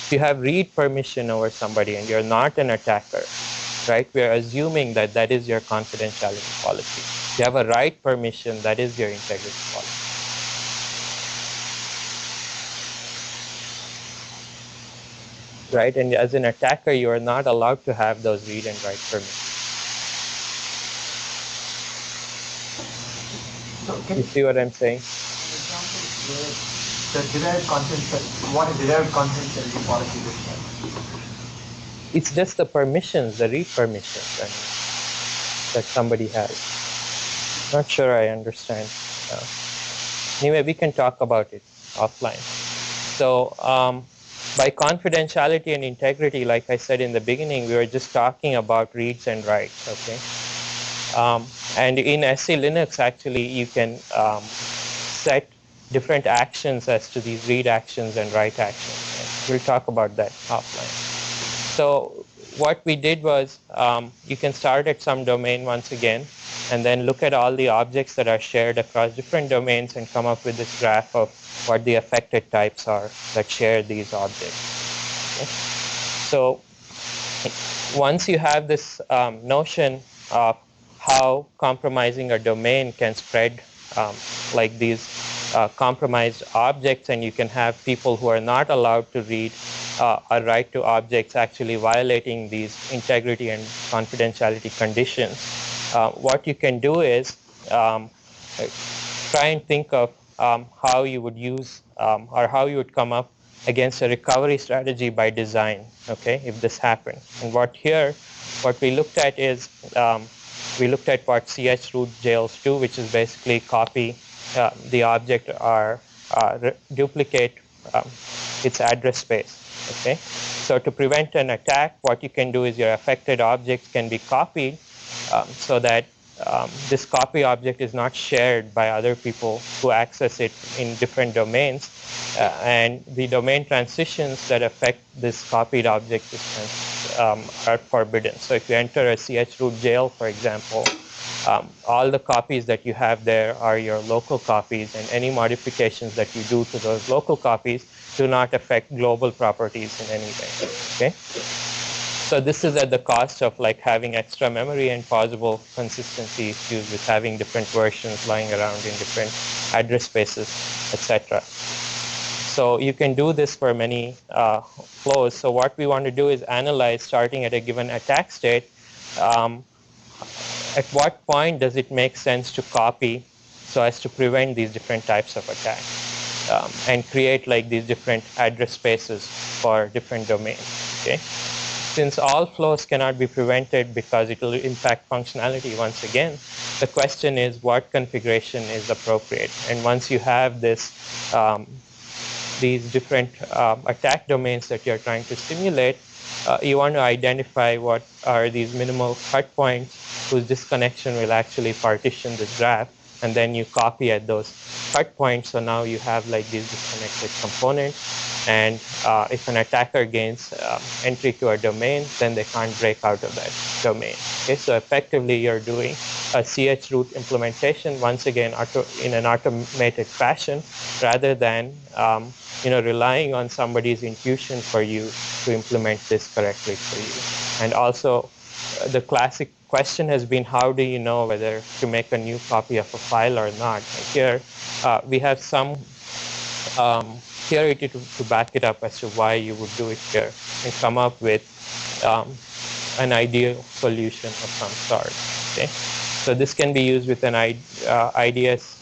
If you have read permission over somebody and you're not an attacker, right? We're assuming that that is your confidentiality policy. If you have a write permission, that is your integrity policy. right? And as an attacker, you are not allowed to have those read and write permissions. So You see what I'm saying? The derived content, what a derived confidentiality policy looks like. It's just the permissions, the read permissions that somebody has. Not sure I understand. Anyway, we can talk about it offline. So by confidentiality and integrity, like I said in the beginning, we were just talking about reads and writes, okay? And in SC Linux, actually, you can set different actions as to these read actions and write actions. We'll talk about that offline. So what we did was you can start at some domain once again, and then look at all the objects that are shared across different domains and come up with this graph of what the affected types are that share these objects. Okay? So once you have this notion of how compromising a domain can spread like these compromised objects, and you can have people who are not allowed to read or write to objects actually violating these integrity and confidentiality conditions. What you can do is try and think of how you would use or how you would come up against a recovery strategy by design, okay, if this happened. And what we looked at is we looked at what chroot jails do, which is basically copy the object or duplicate its address space. Okay, so to prevent an attack, what you can do is your affected objects can be copied so that this copy object is not shared by other people who access it in different domains, and the domain transitions that affect this copied object are forbidden. So if you enter a chroot jail, for example, all the copies that you have there are your local copies, and any modifications that you do to those local copies do not affect global properties in any way. Okay? So this is at the cost of like having extra memory and possible consistency issues with having different versions lying around in different address spaces, etc. So you can do this for many flows. So what we want to do is analyze, starting at a given attack state, at what point does it make sense to copy so as to prevent these different types of attacks, and create like these different address spaces for different domains. Okay? Since all flows cannot be prevented because it will impact functionality once again, the question is what configuration is appropriate. And once you have this, these different attack domains that you're trying to simulate, you want to identify what are these minimal cut points whose disconnection will actually partition this graph, and then you copy at those cut points. So now you have like these disconnected components, and if an attacker gains entry to a domain, then they can't break out of that domain. Okay, so effectively you're doing a chroot implementation once again in an automated fashion, rather than relying on somebody's intuition for you to implement this correctly for you. And also, the classic question has been, how do you know whether to make a new copy of a file or not? And here, we have some theory to back it up as to why you would do it here, and come up with an ideal solution of some sort. Okay, so this can be used with an IDS.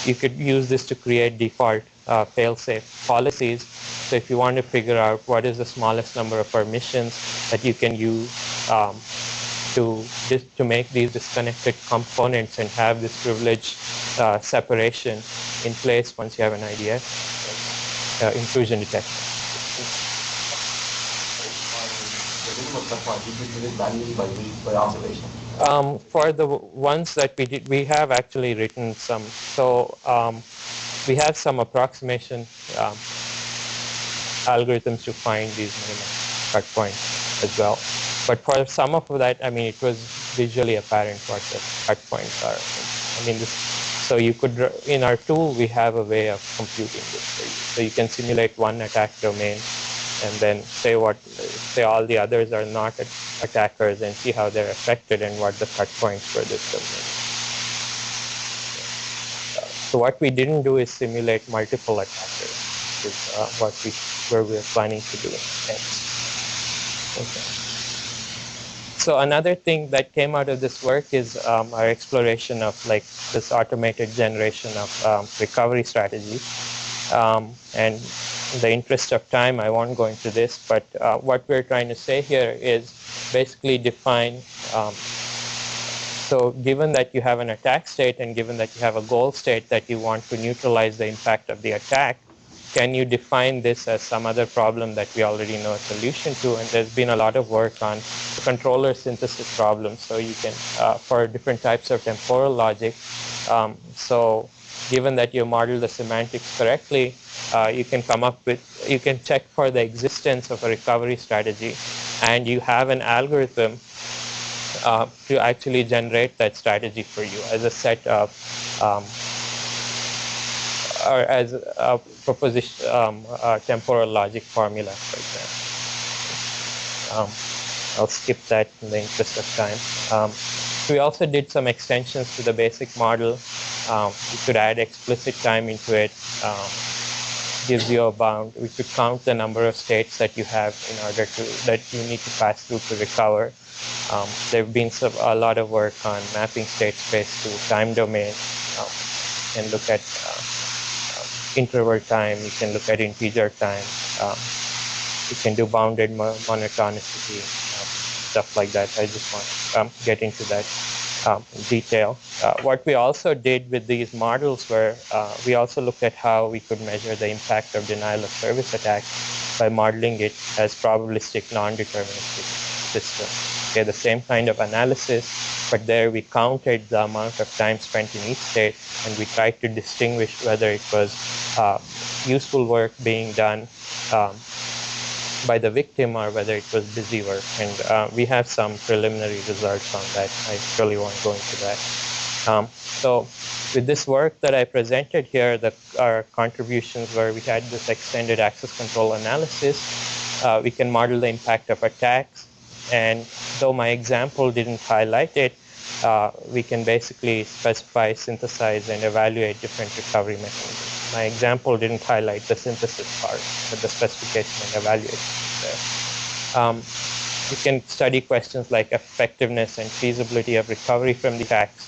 You could use this to create default fail-safe policies. So if you want to figure out what is the smallest number of permissions that you can use to make these disconnected components and have this privilege separation in place once you have an IDS intrusion detection. For the ones that we did, we have actually written some. So we have some approximation algorithms to find these minimum cut points as well. But for some of that, I mean, it was visually apparent what the cut points are. I mean, so you could, in our tool, we have a way of computing this for you. So you can simulate one attack domain, and then say all the others are not attackers, and see how they're affected and what the cut points for this domain. So what we didn't do is simulate multiple attackers. which is where we're planning to do next. Okay. So another thing that came out of this work is our exploration of like this automated generation of recovery strategies. And in the interest of time, I won't go into this, but what we're trying to say here is basically define, so given that you have an attack state and given that you have a goal state that you want to neutralize the impact of the attack, can you define this as some other problem that we already know a solution to? And there's been a lot of work on controller synthesis problems. So you can, for different types of temporal logic, so given that you model the semantics correctly, you can come up with, you can check for the existence of a recovery strategy, and you have an algorithm to actually generate that strategy for you as a set of or as a proposition, temporal logic formula, for example. I'll skip that in the interest of time. We also did some extensions to the basic model. We could add explicit time into it. Gives you a bound. We could count the number of states that you have in order to, that you need to pass through to recover. There have been a lot of work on mapping state space to time domain. You can look at interval time, you can look at integer time, you can do bounded monotonicity, stuff like that. I just want to get into that detail. What we also did with these models were we also looked at how we could measure the impact of denial of service attacks by modeling it as probabilistic non-deterministic system. Okay, the same kind of analysis, but there we counted the amount of time spent in each state, and we tried to distinguish whether it was useful work being done by the victim or whether it was busy work. And we have some preliminary results on that. I really won't go into that. So with this work that I presented here, our contributions were we had this extended access control analysis. We can model the impact of attacks. And though my example didn't highlight it, we can basically specify, synthesize, and evaluate different recovery mechanisms. My example didn't highlight the synthesis part, but the specification and evaluation there. We can study questions like effectiveness and feasibility of recovery from the attacks.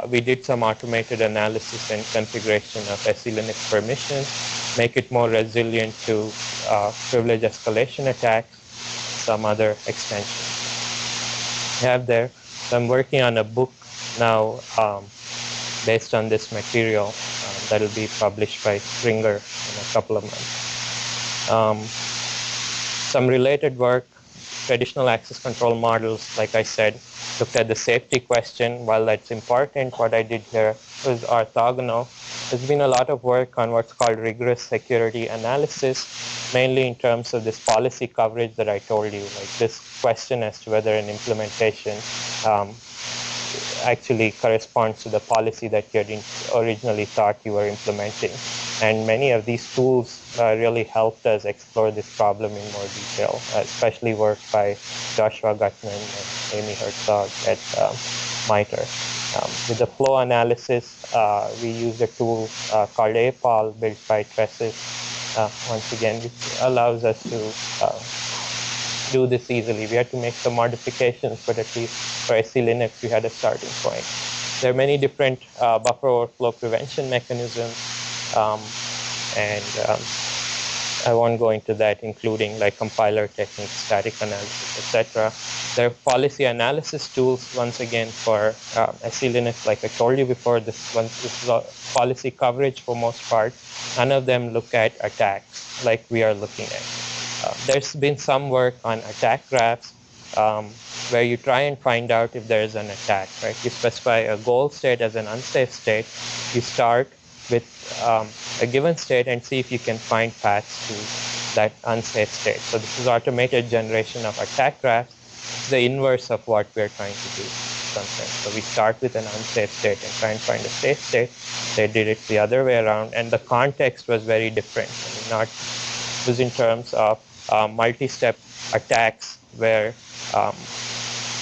We did some automated analysis and configuration of SE Linux permissions, make it more resilient to privilege escalation attacks, some other extensions. I have there. So I'm working on a book now based on this material that will be published by Springer in a couple of months. Some related work, traditional access control models, like I said, looked at the safety question. While that's important, what I did here was orthogonal. There's been a lot of work on what's called rigorous security analysis, mainly in terms of this policy coverage that I told you, like this question as to whether an implementation actually corresponds to the policy that you had originally thought you were implementing. And many of these tools really helped us explore this problem in more detail, especially work by Joshua Gutman and Amy Herzog at MITRE. With the flow analysis, we used a tool called APOL built by Tressis. Once again, which allows us to do this easily. We had to make some modifications, but at least for SE Linux, we had a starting point. There are many different buffer overflow prevention mechanisms, and I won't go into that, including like compiler techniques, static analysis, etc. There are policy analysis tools, once again, for SE Linux. Like I told you before, this is policy coverage for most part. None of them look at attacks like we are looking at. There's been some work on attack graphs where you try and find out if there is an attack, right? You specify a goal state as an unsafe state. You start with a given state and see if you can find paths to that unsafe state. So this is automated generation of attack graphs. It's the inverse of what we're trying to do sometimes. So we start with an unsafe state and try and find a safe state. They did it the other way around, and the context was very different. I mean, it was in terms of multi-step attacks where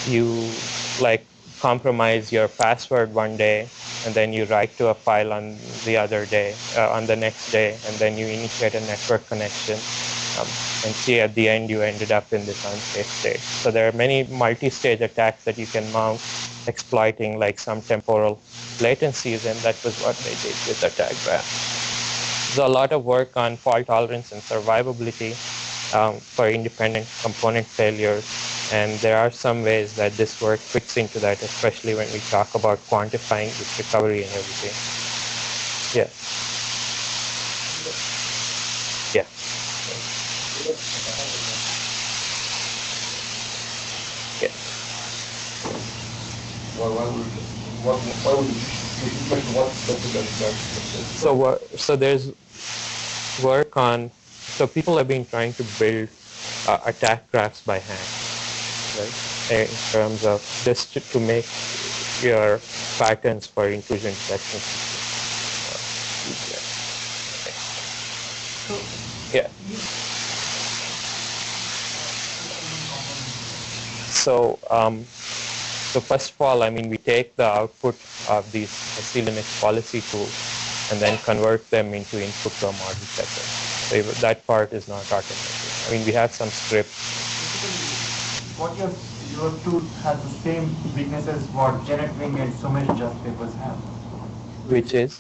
you like compromise your password one day, and then you write to a file on the other day, on the next day, and then you initiate a network connection, and see at the end you ended up in this unsafe state. So there are many multi-stage attacks that you can mount, exploiting like some temporal latencies, and that was what they did with attack graph. There's a lot of work on fault tolerance and survivability for independent component failures, and there are some ways that this work fits into that, especially when we talk about quantifying this recovery and everything. Yeah. Yeah. Yeah. Why would So there's work on, so people have been trying to build attack graphs by hand, right? In terms of just to make your patterns for intrusion detection easier. Yeah. So first of all, I mean, we take the output of these Linux policy tools and then convert them into input to a model checker. So that part is not automated. I mean, we have some scripts. What your tool has the same weaknesses what GenetWing and so many just papers have. Which is?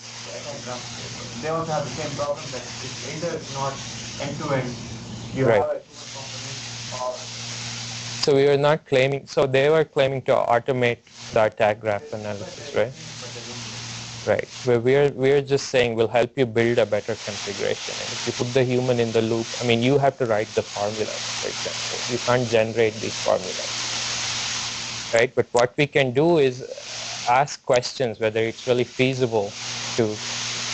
They also have the same problem that it's either not end-to-end. You Right. have a human component or... So we were not claiming, so they were claiming to automate the attack graph analysis, right? Right. We're just saying we'll help you build a better configuration. And if you put the human in the loop, I mean, you have to write the formula, for example. You can't generate these formulas, right? But what we can do is ask questions whether it's really feasible to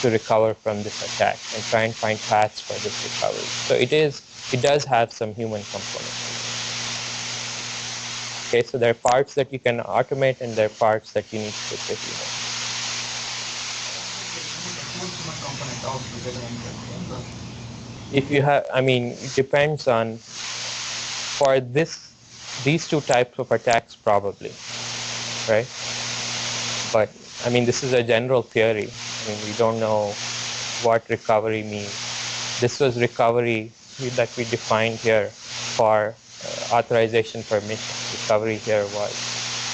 recover from this attack and try and find paths for this recovery. So it does have some human components. Okay, so there are parts that you can automate and there are parts that you need to put the human. If you have, I mean, it depends on, for these two types of attacks probably, right? But, I mean, this is a general theory. I mean, we don't know what recovery means. This was recovery that we defined here for authorization permission. Recovery here was,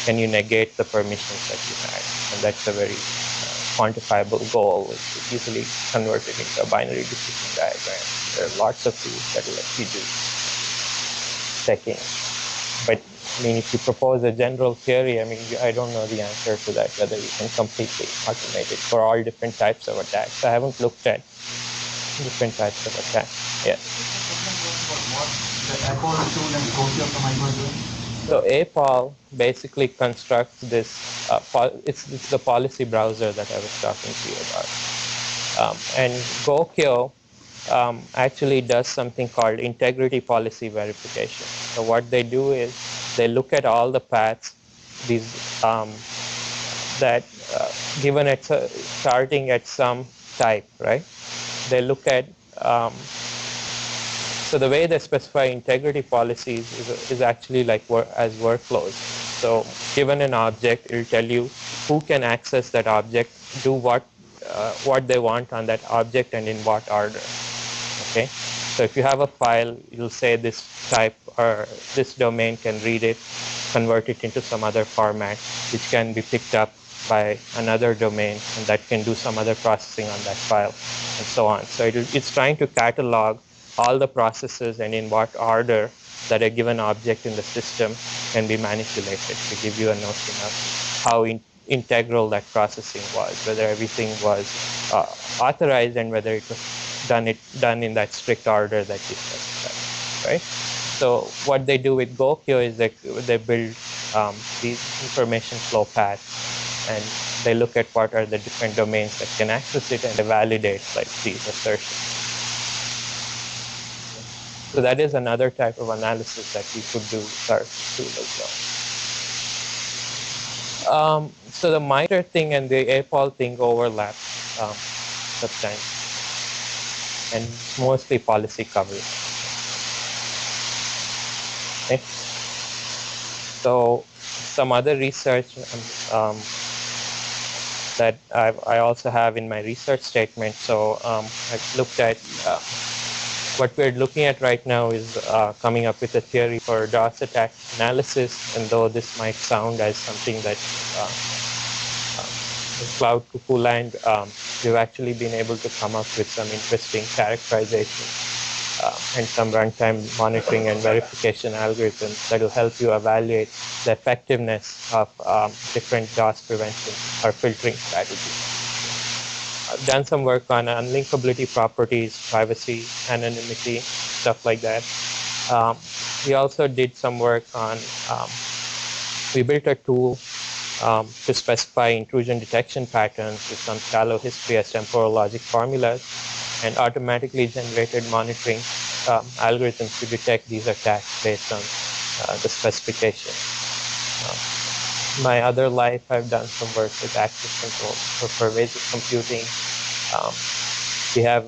can you negate the permissions that you had? And that's a very quantifiable goal, which is easily converted into a binary decision diagram. There are lots of tools that will let you do checking. But I mean, if you propose a general theory, I mean, I don't know the answer to that, whether you can completely automate it for all different types of attacks. I haven't looked at different types of attacks. Yeah. So APOL basically constructs this, it's the policy browser that I was talking to you about. And Gokyo actually does something called integrity policy verification. So what they do is they look at all the paths, these that given at starting at some type, right? They look at so the way they specify integrity policies is actually like as workflows. So given an object, it will tell you who can access that object, do what they want on that object and in what order. Okay. So if you have a file, you'll say this type or this domain can read it, convert it into some other format, which can be picked up by another domain, and that can do some other processing on that file, and so on. So it's trying to catalog all the processes and in what order that a given object in the system can be manipulated to give you a notion of how integral that processing was, whether everything was authorized and whether it was done in that strict order that you specified, right? So what they do with Gokyo is they build these information flow paths, and they look at what are the different domains that can access it, and they validate like these assertions. So that is another type of analysis that you could do with our tool as well. So the MITRE thing and the APOL thing overlap substantially, and mostly policy coverage. Okay. So some other research that I also have in my research statement. So I've looked at what we're looking at right now is coming up with a theory for DOS attack analysis, and though this might sound as something that cloud cuckoo land, we've actually been able to come up with some interesting characterization and some runtime monitoring and verification algorithms that will help you evaluate the effectiveness of different DOS prevention or filtering strategies. I've done some work on unlinkability properties, privacy, anonymity, stuff like that. We also did some work on, we built a tool to specify intrusion detection patterns with some shallow history as temporal logic formulas, and automatically generated monitoring algorithms to detect these attacks based on the specification. My other life, I've done some work with access control for pervasive computing. We have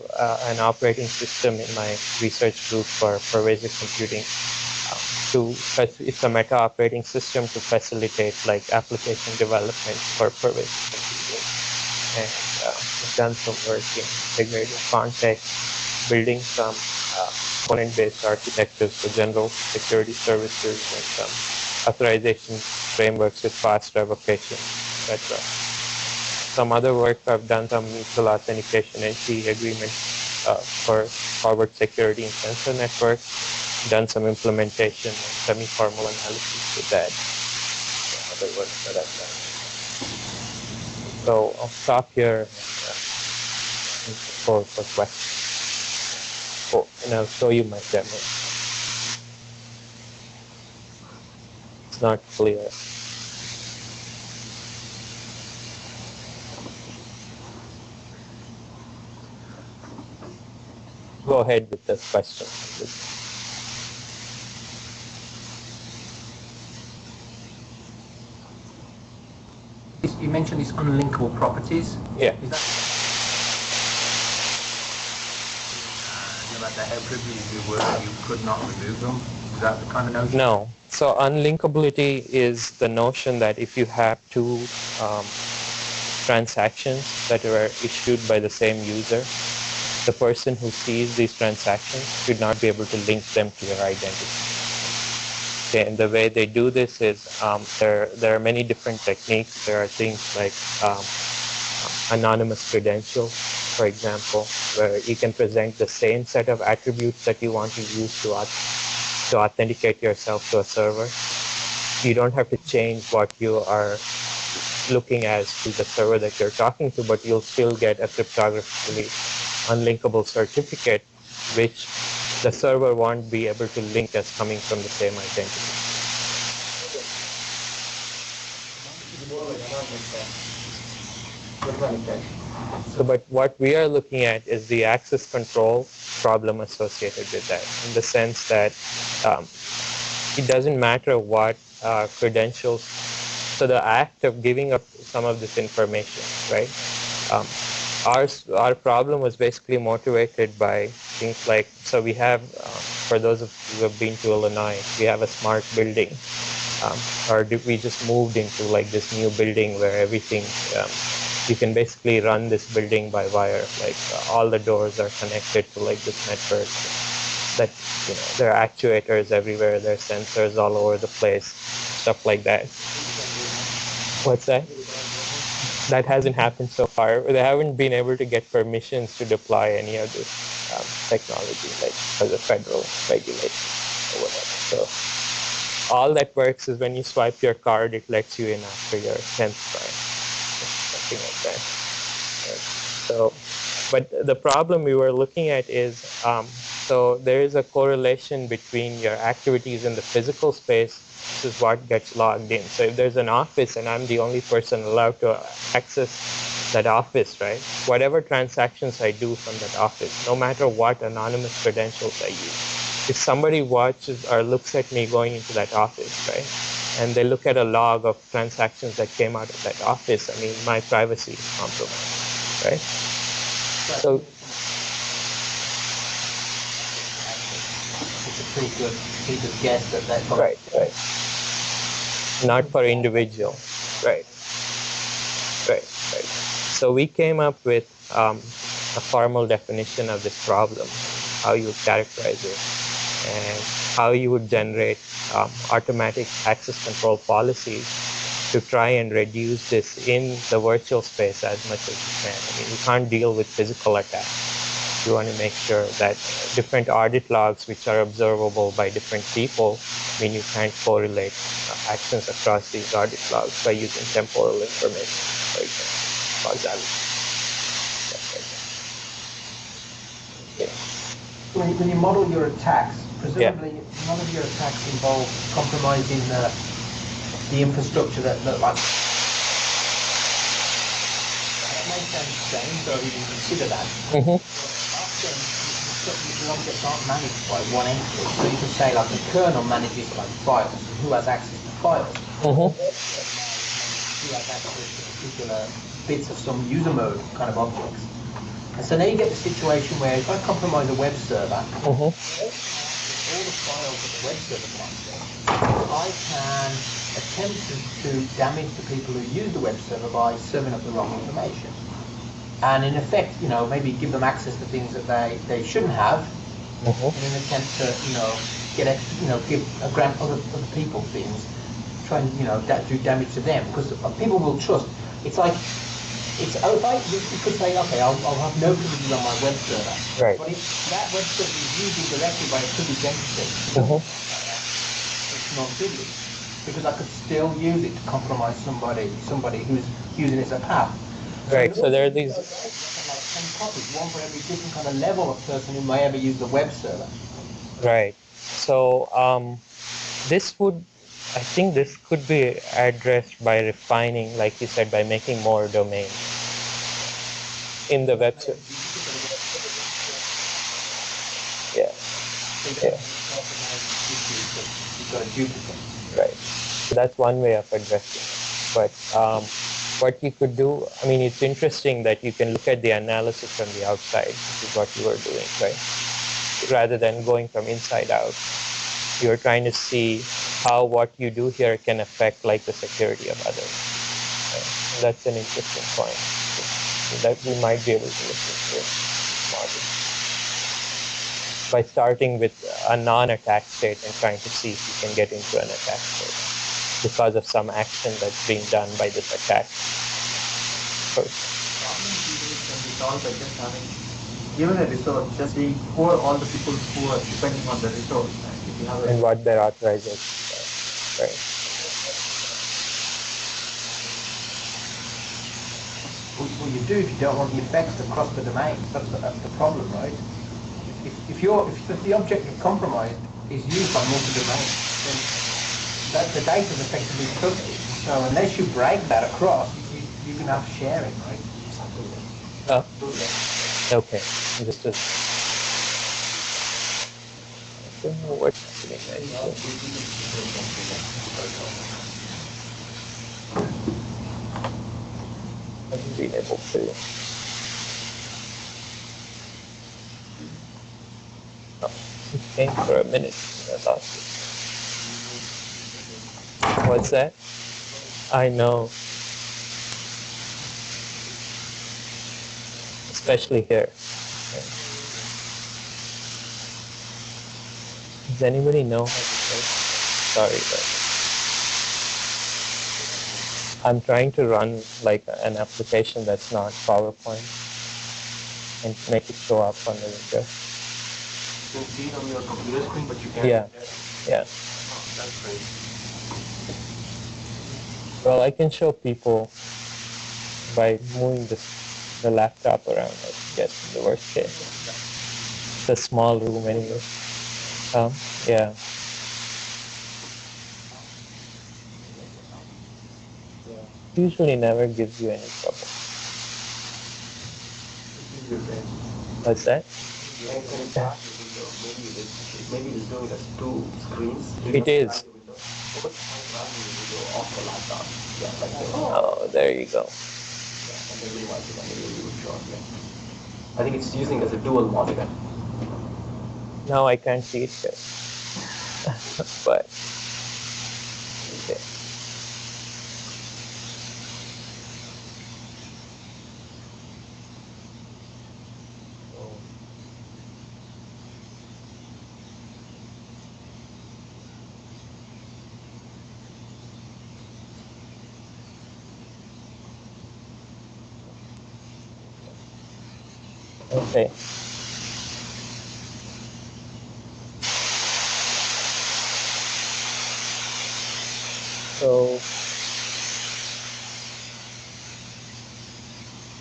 an operating system in my research group for pervasive computing. It's a meta operating system to facilitate like application development for pervasive computing. And we've done some work in integrating context, building some component-based architectures for general security services, and some authorization frameworks with fast revocation, etc. Some other work I've done, some mutual authentication entry agreement for forward security in sensor networks, done some implementation and semi-formal analysis with that. Some other work that I've done. So I'll stop here for questions. Oh, and I'll show you my demo. It's not clear. Go ahead with this question. You mentioned these unlinkable properties. Yeah. Is that no matter how privileged you were, you could not remove them? Is that the kind of notion? No. So unlinkability is the notion that if you have two transactions that are issued by the same user, the person who sees these transactions should not be able to link them to your identity. Okay, and the way they do this is there are many different techniques. There are things like anonymous credentials, for example, where you can present the same set of attributes that you want to use to authenticate yourself to a server. You don't have to change what you are looking as to the server that you're talking to, but you'll still get a cryptographically unlinkable certificate, which the server won't be able to link as coming from the same identity. So, but what we are looking at is the access control problem associated with that, in the sense that it doesn't matter what credentials. So the act of giving up some of this information, right? Our problem was basically motivated by things like, so we have, for those of you who have been to Illinois, we have a smart building. Or we just moved into like this new building where everything, you can basically run this building by wire. Like all the doors are connected to like this network. That, you know, there are actuators everywhere, there are sensors all over the place, stuff like that. What's that? That hasn't happened so far. They haven't been able to get permissions to deploy any of this technology, like for the federal regulation or whatever. So all that works is when you swipe your card, it lets you in after your 10th try, something like that. So, but the problem we were looking at is, so there is a correlation between your activities in the physical space. This is what gets logged in. So if there's an office and I'm the only person allowed to access that office, right? Whatever transactions I do from that office, no matter what anonymous credentials I use, if somebody watches or looks at me going into that office, right? And they look at a log of transactions that came out of that office, I mean, my privacy is compromised, right? So It's a pretty good guess that that's right. not per individual. Right. Right. Right. So we came up with a formal definition of this problem, how you would characterize it, and how you would generate automatic access control policies to try and reduce this in the virtual space as much as you can. I mean, you can't deal with physical attacks. You want to make sure that different audit logs, which are observable by different people, mean you can't correlate actions across these audit logs by using temporal information, for example, causality. When you model your attacks, presumably none of your attacks involve compromising the infrastructure that like. That may sound strange, so you can consider that. Often the objects aren't managed by one entity, so you can say like the kernel manages like files, who has access to files, who has access to particular bits of some user mode kind of objects. And so now you get the situation where if I compromise a web server, all the files that the web server can I can attempt to damage the people who use the web server by serving up the wrong information. And in effect, maybe give them access to things that they shouldn't have in an attempt to, give grant other people things, try and, do damage to them. Because people will trust. It's like, you could say, okay, I'll have no privileges on my web server. Right. But if that web server is used directly by a privileged entity, it's non-privileged. Because I could still use it to compromise somebody who's using it as a path. Right, so there are these... Like 10 copies, one for every different kind of level of person who may ever use the web server. Right. So I think this could be addressed by refining, like you said, by making more domains in the web server. Yeah. You've got a duplicate. Right. So that's one way of addressing it. But what you could do, I mean, it's interesting that you can look at the analysis from the outside, which is what you were doing, right? Rather than going from inside out. You're trying to see how what you do here can affect like the security of others. Right? That's an interesting point that we might be able to look into model. By starting with a non-attack state and trying to see if you can get into an attack state because of some action that's being done by this attack person. Given a resource, just being for all the people who are depending on the resource. If you have and what their authorization is. Right. What you do if you don't want the effects across the domains, that's the problem, right? If the object you've compromised is used by multi-domains, then the data is effectively encrypted. So unless you break that across, you can have sharing, right? Okay. Understood. I don't know what's happening there. I haven't been able to. Oh, it came for a minute. I lost it. What's that? I know. Especially here. Does anybody know how to say? Sorry, but I'm trying to run like an application that's not PowerPoint and make it show up on the window. You can see it on your computer screen, but you can't. Yeah. Oh, that's great. Well, I can show people by moving the laptop around, I guess, in the worst case. It's a small room anyway. Yeah. Usually never gives you any trouble. What's that? Maybe it's doing as two screens. It is. Oh, there you go. I think it's using as a dual monitor. Now I can't see it here. But okay. Okay. So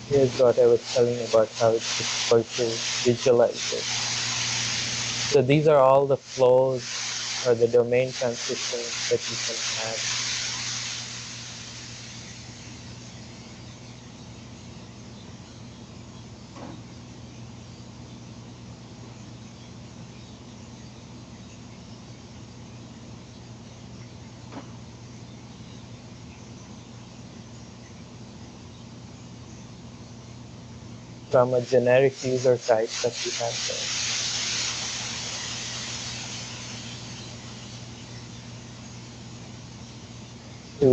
here's what I was telling you about how it's difficult to visualize it. So these are all the flows or the domain transitions that you can have. From a generic user type that we have there. To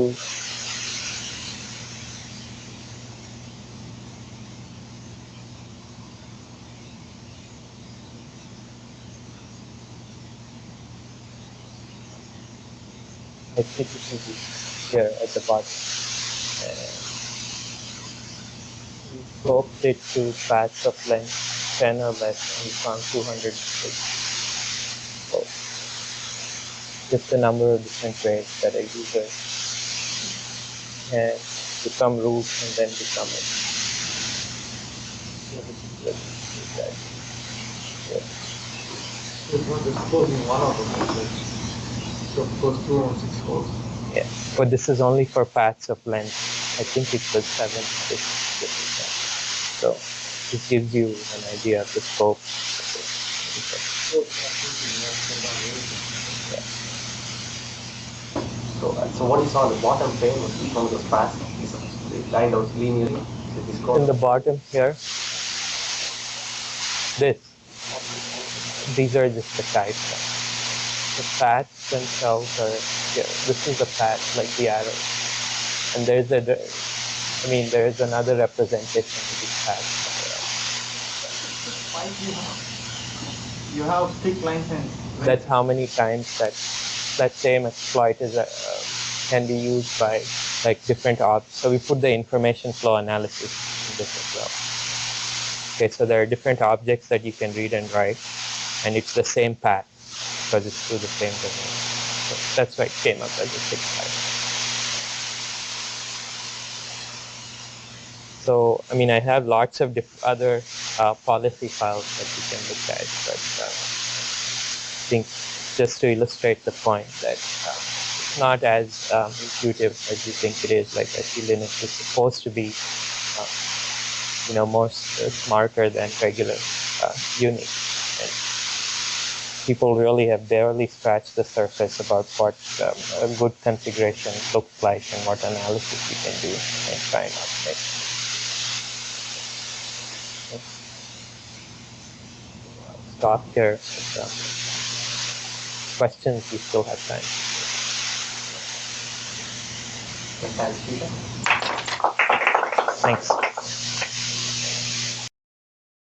I think it should be here at the bottom. We scoped it to paths of length 10 or less, and we found 200 mistakes. So just the number of different ways that a user can become root and then become it. It's not exposing one of them, so first 206 holes. Yeah, but this is only for paths of length. I think it was 7, 6, so this gives you an idea of the scope. So what you saw on the bottom pane was each one of those paths is lined out linearly. So In the bottom here, these are just the types. The paths themselves are here. This is a path, like the arrow. And there's another representation of these paths. Why do you have thick lines and That's how many times that same exploit is can be used by like different objects. So we put the information flow analysis in this as well. Okay, so there are different objects that you can read and write, and it's the same path because it's through the same domain. So that's why it came up as a 6 type. So, I mean, I have lots of other policy files that you can look at, but I think just to illustrate the point that it's not as intuitive as you think it is. Like I feel Linux is supposed to be, more smarter than regular Unix. And people really have barely scratched the surface about what a good configuration looks like and what analysis you can do and try and automate. Stop here. Questions, we still have time. Thanks.